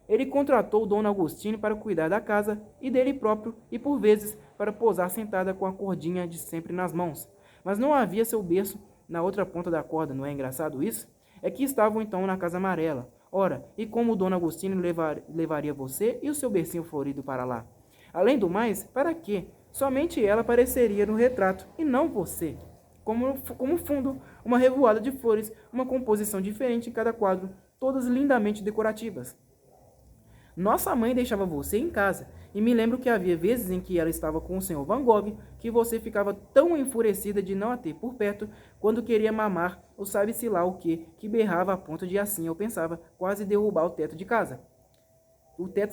Ele contratou Dona Agostine para cuidar da casa e dele próprio e, por vezes, para pousar sentada com a cordinha de sempre nas mãos. Mas não havia seu berço na outra ponta da corda, não é engraçado isso? É que estavam então na Casa Amarela. Ora, e como Dona Agostine levaria você e o seu bercinho florido para lá? Além do mais, para quê? Somente ela apareceria no retrato e não você. Como fundo, uma revoada de flores, uma composição diferente em cada quadro, todas lindamente decorativas. Nossa mãe deixava você em casa, e me lembro que havia vezes em que ela estava com o Sr. Van Gogh, que você ficava tão enfurecida de não a ter por perto, quando queria mamar, ou sabe-se lá o que berrava a ponto de, assim eu pensava, quase derrubar o teto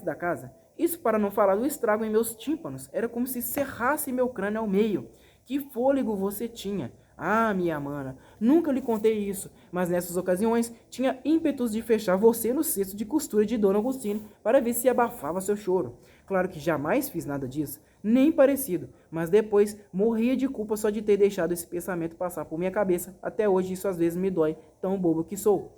da casa. Isso para não falar do estrago em meus tímpanos, era como se serrasse meu crânio ao meio. Que fôlego você tinha! Ah, minha mana, nunca lhe contei isso, mas nessas ocasiões tinha ímpetos de fechar você no cesto de costura de Dona Agostine para ver se abafava seu choro. Claro que jamais fiz nada disso, nem parecido, mas depois morria de culpa só de ter deixado esse pensamento passar por minha cabeça. Até hoje isso às vezes me dói, tão bobo que sou.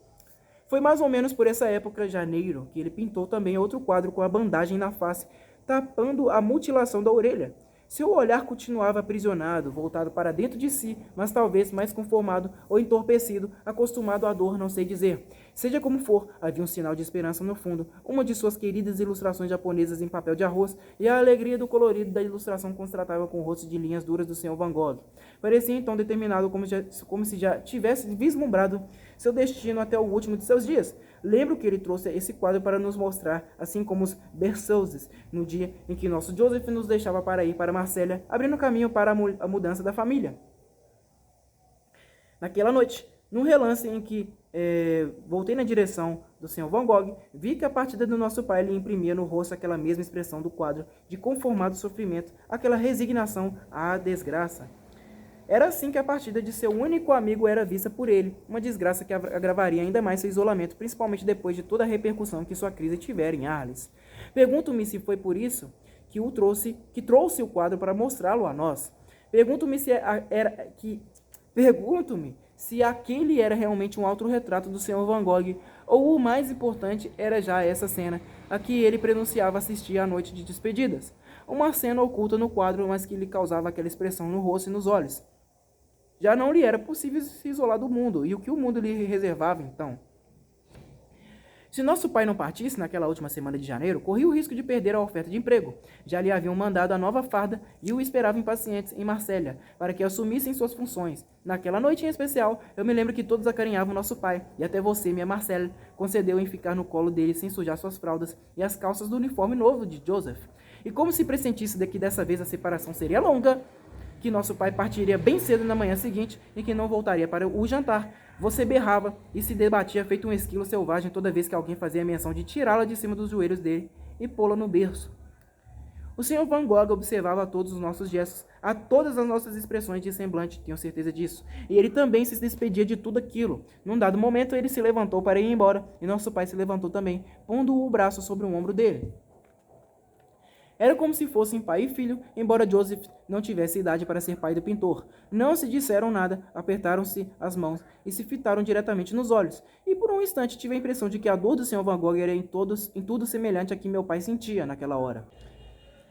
Foi mais ou menos por essa época, janeiro, que ele pintou também outro quadro com a bandagem na face, tapando a mutilação da orelha. Seu olhar continuava aprisionado, voltado para dentro de si, mas talvez mais conformado ou entorpecido, acostumado à dor, não sei dizer. Seja como for, havia um sinal de esperança no fundo, uma de suas queridas ilustrações japonesas em papel de arroz, e a alegria do colorido da ilustração contrastava com o rosto de linhas duras do Sr. Van Gogh. Parecia então determinado como se já tivesse vislumbrado seu destino até o último de seus dias. Lembro que ele trouxe esse quadro para nos mostrar, assim como os Berceuses, no dia em que nosso Joseph nos deixava para ir para Marsella, abrindo caminho para a mudança da família. Naquela noite, num relance em que voltei na direção do Sr. Van Gogh, vi que a partida do nosso pai lhe imprimia no rosto aquela mesma expressão do quadro de conformado sofrimento, aquela resignação à desgraça. Era assim que a partida de seu único amigo era vista por ele, uma desgraça que agravaria ainda mais seu isolamento, principalmente depois de toda a repercussão que sua crise tivera em Arles. Pergunto-me se foi por isso que trouxe o quadro para mostrá-lo a nós. Pergunto-me se aquele era realmente um autorretrato do Sr. Van Gogh, ou o mais importante era já essa cena a que ele prenunciava assistir à noite de despedidas. Uma cena oculta no quadro, mas que lhe causava aquela expressão no rosto e nos olhos. Já não lhe era possível se isolar do mundo, e o que o mundo lhe reservava então? Se nosso pai não partisse naquela última semana de janeiro, corria o risco de perder a oferta de emprego. Já lhe haviam mandado a nova farda e o esperavam impacientes em Marsella, para que assumissem suas funções. Naquela noite em especial, eu me lembro que todos acarinhavam nosso pai, e até você, minha Marcelle, concedeu em ficar no colo dele sem sujar suas fraldas e as calças do uniforme novo de Joseph. E como se pressentisse de que dessa vez a separação seria longa, que nosso pai partiria bem cedo na manhã seguinte e que não voltaria para o jantar, você berrava e se debatia feito um esquilo selvagem toda vez que alguém fazia menção de tirá-la de cima dos joelhos dele e pô-la no berço. O Sr. Van Gogh observava todos os nossos gestos, a todas as nossas expressões de semblante, tenho certeza disso. E ele também se despedia de tudo aquilo. Num dado momento, ele se levantou para ir embora, e nosso pai se levantou também, pondo o braço sobre o ombro dele. Era como se fossem pai e filho, embora Joseph não tivesse idade para ser pai do pintor. Não se disseram nada, apertaram-se as mãos e se fitaram diretamente nos olhos. E por um instante tive a impressão de que a dor do Sr. Van Gogh era em tudo semelhante à que meu pai sentia naquela hora.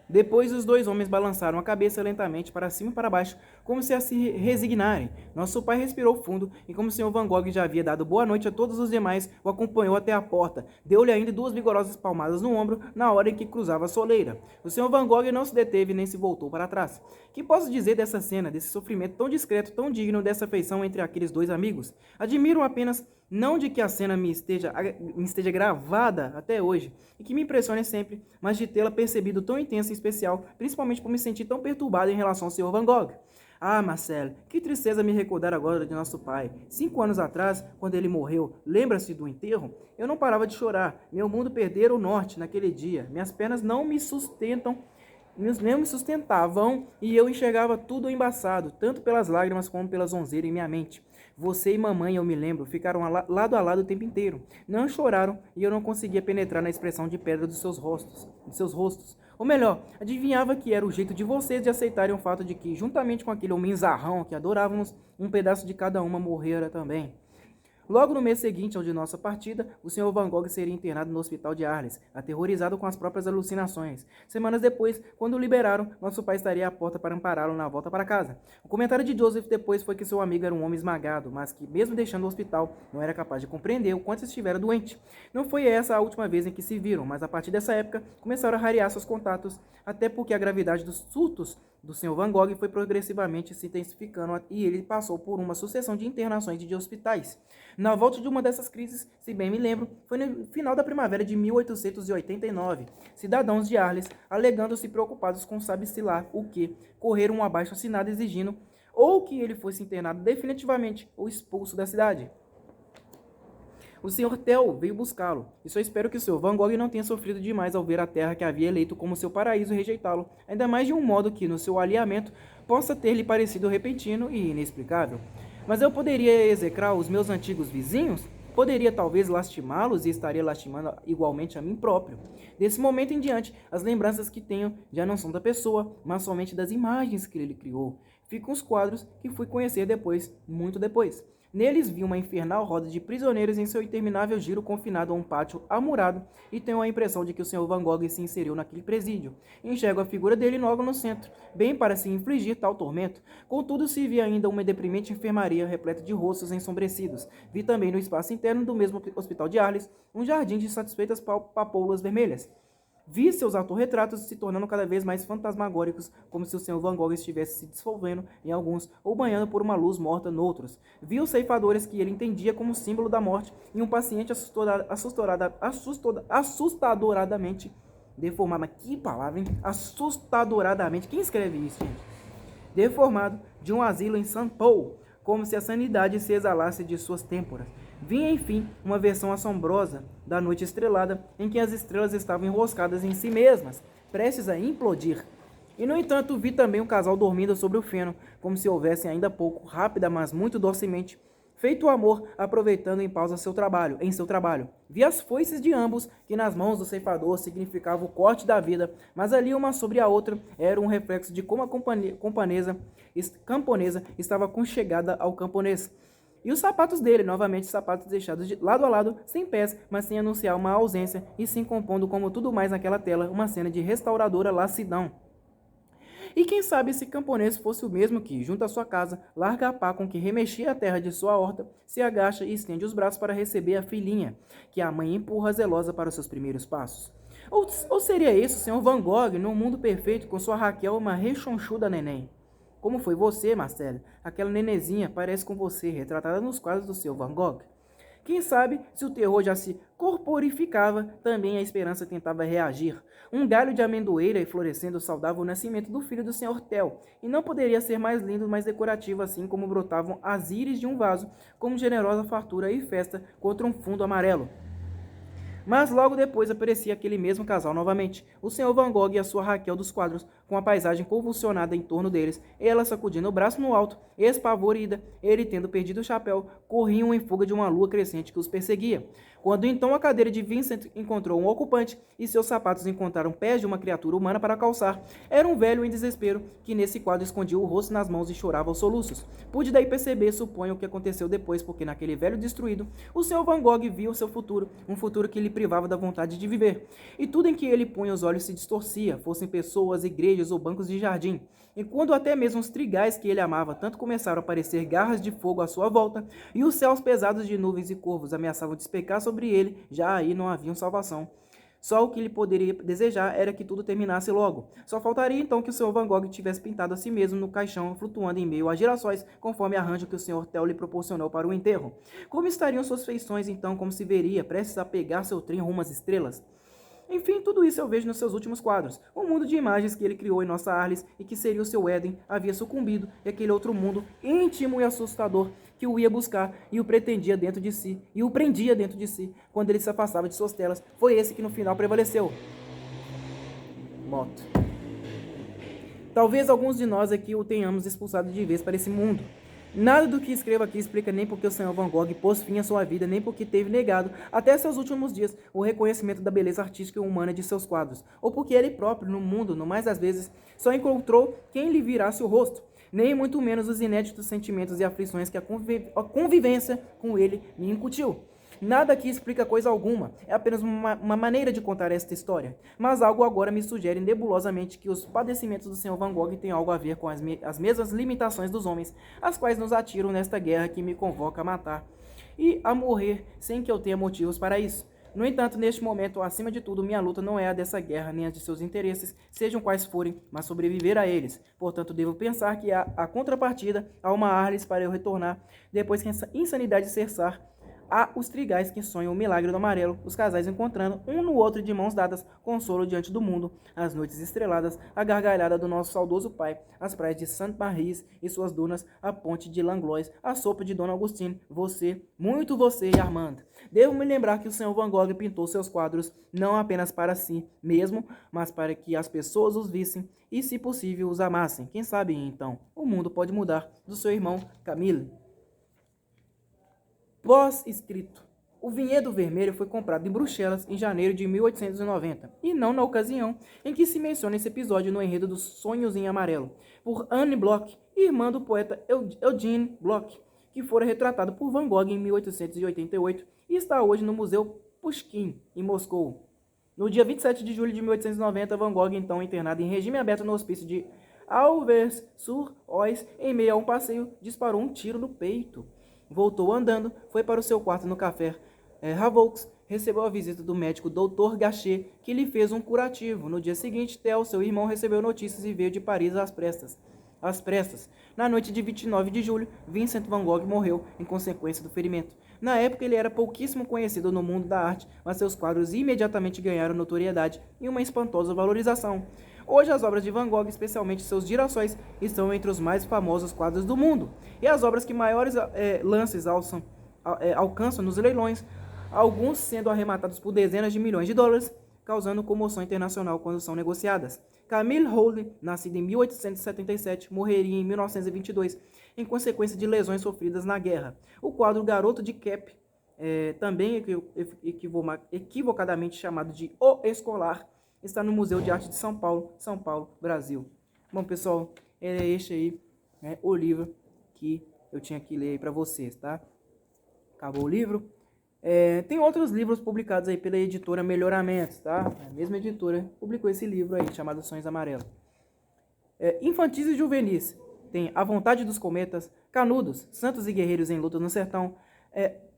Depois os dois homens balançaram a cabeça lentamente para cima e para baixo, como se a se resignarem. Nosso pai respirou fundo e, como o Sr. Van Gogh já havia dado boa noite a todos os demais, o acompanhou até a porta. Deu-lhe ainda 2 vigorosas palmadas no ombro na hora em que cruzava a soleira. O Sr. Van Gogh não se deteve nem se voltou para trás. Que posso dizer dessa cena, desse sofrimento tão discreto, tão digno dessa afeição entre aqueles dois amigos? Admiro apenas não de que a cena me esteja gravada até hoje, e que me impressione sempre, mas de tê-la percebido tão intensa e especial, principalmente por me sentir tão perturbado em relação ao Sr. Van Gogh. Ah, Marcelle, que tristeza me recordar agora de nosso pai. 5 anos atrás, quando ele morreu, lembra-se do enterro? Eu não parava de chorar. Meu mundo perdera o norte naquele dia. Minhas pernas não me sustentavam e eu enxergava tudo embaçado, tanto pelas lágrimas como pela zonzeira em minha mente. Você e mamãe, eu me lembro, ficaram lado a lado o tempo inteiro. Não choraram e eu não conseguia penetrar na expressão de pedra dos seus rostos. Ou melhor, adivinhava que era o jeito de vocês de aceitarem o fato de que, juntamente com aquele homem zarrão que adorávamos, um pedaço de cada uma morrera também. Logo no mês seguinte ao de nossa partida, o Sr. Van Gogh seria internado no hospital de Arles, aterrorizado com as próprias alucinações. Semanas depois, quando o liberaram, nosso pai estaria à porta para ampará-lo na volta para casa. O comentário de Joseph depois foi que seu amigo era um homem esmagado, mas que, mesmo deixando o hospital, não era capaz de compreender o quanto estivera doente. Não foi essa a última vez em que se viram, mas a partir dessa época começaram a rarear seus contatos, até porque a gravidade dos surtos do Sr. Van Gogh foi progressivamente se intensificando e ele passou por uma sucessão de internações de hospitais. Na volta de uma dessas crises, se bem me lembro, foi no final da primavera de 1889. Cidadãos de Arles, alegando-se preocupados com sabe-se lá o que, correram um abaixo-assinado exigindo ou que ele fosse internado definitivamente ou expulso da cidade. O Sr. Tell veio buscá-lo, e só espero que o Sr. Van Gogh não tenha sofrido demais ao ver a terra que havia eleito como seu paraíso rejeitá-lo, ainda mais de um modo que, no seu alinhamento, possa ter-lhe parecido repentino e inexplicável. Mas eu poderia execrar os meus antigos vizinhos? Poderia talvez lastimá-los e estaria lastimando igualmente a mim próprio. Desse momento em diante, as lembranças que tenho já não são da pessoa, mas somente das imagens que ele criou. Ficam os quadros que fui conhecer depois, muito depois. Neles vi uma infernal roda de prisioneiros em seu interminável giro confinado a um pátio amurado e tenho a impressão de que o Sr. Van Gogh se inseriu naquele presídio. Enxergo a figura dele logo no centro, bem para se infligir tal tormento. Contudo, se vi ainda uma deprimente enfermaria repleta de rostos ensombrecidos. Vi também no espaço interno do mesmo hospital de Arles um jardim de satisfeitas papoulas vermelhas. Vi seus autorretratos se tornando cada vez mais fantasmagóricos, como se o Sr. Van Gogh estivesse se dissolvendo em alguns ou banhando por uma luz morta noutros. Vi os ceifadores que ele entendia como símbolo da morte e um paciente assustadoradamente deformado. Mas que palavra, hein? Assustadoradamente. Quem escreve isso, gente? Deformado de um asilo em São Paulo, como se a sanidade se exalasse de suas têmporas. Vi, enfim, uma versão assombrosa da noite estrelada, em que as estrelas estavam enroscadas em si mesmas, prestes a implodir. E, no entanto, vi também um casal dormindo sobre o feno, como se houvesse ainda pouco, rápida, mas muito docemente, feito o amor, aproveitando em pausa seu trabalho. Vi as foices de ambos, que nas mãos do ceifador significavam o corte da vida, mas ali uma sobre a outra era um reflexo de como a camponesa estava conchegada ao camponês. E os sapatos dele, novamente sapatos deixados de lado a lado, sem pés, mas sem anunciar uma ausência, e se compondo como tudo mais naquela tela, uma cena de restauradora lassidão. E quem sabe esse camponês fosse o mesmo que, junto à sua casa, larga a pá com que remexia a terra de sua horta, se agacha e estende os braços para receber a filhinha, que a mãe empurra zelosa para os seus primeiros passos. Ou seria esse o Sr. Van Gogh, num mundo perfeito, com sua Raquel, uma rechonchuda neném? Como foi você, Marcelo? Aquela nenezinha parece com você, retratada nos quadros do Sr. Van Gogh. Quem sabe, se o terror já se corporificava, também a esperança tentava reagir. Um galho de amendoeira florescendo saudava o nascimento do filho do Sr. Tel, e não poderia ser mais lindo, mais decorativo, assim como brotavam as íris de um vaso, como generosa fartura e festa contra um fundo amarelo. Mas logo depois aparecia aquele mesmo casal novamente, o Sr. Van Gogh e a sua Raquel dos quadros, com a paisagem convulsionada em torno deles, ela sacudindo o braço no alto, espavorida, ele tendo perdido o chapéu, corriam em fuga de uma lua crescente que os perseguia. Quando então a cadeira de Vincent encontrou um ocupante e seus sapatos encontraram pés de uma criatura humana para calçar, era um velho em desespero que nesse quadro escondia o rosto nas mãos e chorava aos soluços. Pude daí perceber, suponho, o que aconteceu depois, porque naquele velho destruído, o Sr. Van Gogh via o seu futuro, um futuro que lhe privava da vontade de viver. E tudo em que ele punha os olhos se distorcia, fossem pessoas, igrejas ou bancos de jardim. E quando até mesmo os trigais que ele amava tanto começaram a aparecer garras de fogo à sua volta, e os céus pesados de nuvens e corvos ameaçavam despecar sobre ele, já aí não havia salvação. Só o que ele poderia desejar era que tudo terminasse logo. Só faltaria então que o Sr. Van Gogh tivesse pintado a si mesmo no caixão, flutuando em meio a girassóis, conforme arranjo que o Sr. Tel lhe proporcionou para o enterro. Como estariam suas feições então, como se veria, prestes a pegar seu trem rumo às estrelas? Enfim, tudo isso eu vejo nos seus últimos quadros. O mundo de imagens que ele criou em nossa Arles e que seria o seu Éden havia sucumbido, e aquele outro mundo íntimo e assustador que o ia buscar e o pretendia dentro de si, e o prendia dentro de si, quando ele se afastava de suas telas, foi esse que no final prevaleceu. Moto. Talvez alguns de nós aqui o tenhamos expulsado de vez para esse mundo. Nada do que escrevo aqui explica nem porque o Sr. Van Gogh pôs fim à sua vida, nem porque teve negado, até seus últimos dias, o reconhecimento da beleza artística e humana de seus quadros, ou porque ele próprio, no mundo, no mais das vezes, só encontrou quem lhe virasse o rosto, nem muito menos os inéditos sentimentos e aflições que a convivência com ele me incutiu. Nada aqui explica coisa alguma, é apenas uma maneira de contar esta história. Mas algo agora me sugere nebulosamente que os padecimentos do Sr. Van Gogh têm algo a ver com as mesmas limitações dos homens, as quais nos atiram nesta guerra que me convoca a matar e a morrer sem que eu tenha motivos para isso. No entanto, neste momento, acima de tudo, minha luta não é a dessa guerra, nem a de seus interesses, sejam quais forem, mas sobreviver a eles. Portanto, devo pensar que há contrapartida, há uma Arles para eu retornar, depois que essa insanidade cessar. Há os trigais que sonham o milagre do amarelo, os casais encontrando um no outro de mãos dadas, consolo diante do mundo, as noites estreladas, a gargalhada do nosso saudoso pai, as praias de Saint-Maries e suas dunas, a ponte de Langlois, a sopa de Dona Augustine, você, muito você e Armand. Devo me lembrar que o Sr. Van Gogh pintou seus quadros não apenas para si mesmo, mas para que as pessoas os vissem e, se possível, os amassem. Quem sabe, então, o mundo pode mudar. Do seu irmão, Camille. Pós-escrito. O vinhedo vermelho foi comprado em Bruxelas em janeiro de 1890, e não na ocasião em que se menciona esse episódio no enredo dos Sonhos em Amarelo, por Anne Bloch, irmã do poeta Eugene Bloch, que fora retratado por Van Gogh em 1888 e está hoje no Museu Pushkin, em Moscou. No dia 27 de julho de 1890, Van Gogh, então internado em regime aberto no hospício de Auvers-sur-Oise, em meio a um passeio, disparou um tiro no peito. Voltou andando, foi para o seu quarto no café Ravoux, recebeu a visita do médico Dr. Gachet, que lhe fez um curativo. No dia seguinte, Theo, seu irmão, recebeu notícias e veio de Paris às pressas. Na noite de 29 de julho, Vincent van Gogh morreu em consequência do ferimento. Na época, ele era pouquíssimo conhecido no mundo da arte, mas seus quadros imediatamente ganharam notoriedade e uma espantosa valorização. Hoje, as obras de Van Gogh, especialmente seus girassóis, estão entre os mais famosos quadros do mundo. E as obras que maiores lances alcançam nos leilões, alguns sendo arrematados por dezenas de milhões de dólares, causando comoção internacional quando são negociadas. Camille Holle, nascido em 1877, morreria em 1922, em consequência de lesões sofridas na guerra. O quadro Garoto de Cap, também equivocadamente chamado de O Escolar, está no Museu de Arte de São Paulo, Brasil. Bom, pessoal, é este aí, né, o livro que eu tinha que ler aí para vocês, tá? Acabou o livro. Tem outros livros publicados aí pela editora Melhoramentos, tá? A mesma editora publicou esse livro aí, chamado Sonhos Amarelos. Infantis e juvenis. Tem A Vontade dos Cometas, Canudos, Santos e Guerreiros em Luta no Sertão,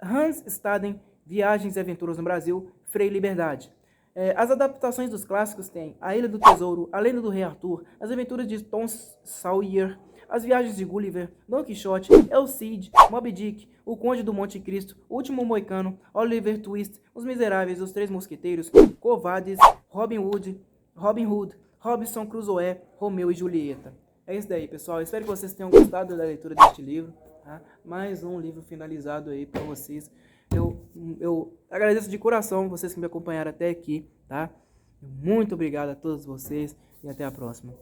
Hans Staden, Viagens e Aventuras no Brasil, Frei Liberdade. As adaptações dos clássicos têm A Ilha do Tesouro, A Lenda do Rei Arthur, As Aventuras de Tom Sawyer, As Viagens de Gulliver, Don Quixote, El Cid, Moby Dick, O Conde do Monte Cristo, O Último Moicano, Oliver Twist, Os Miseráveis, Os Três Mosqueteiros, Covardes, Robin Hood, Robinson Crusoe, Romeu e Julieta. É isso daí, pessoal. Eu espero que vocês tenham gostado da leitura deste livro, tá? Mais um livro finalizado aí para vocês. Eu agradeço de coração vocês que me acompanharam até aqui, tá? Muito obrigado a todos vocês e até a próxima.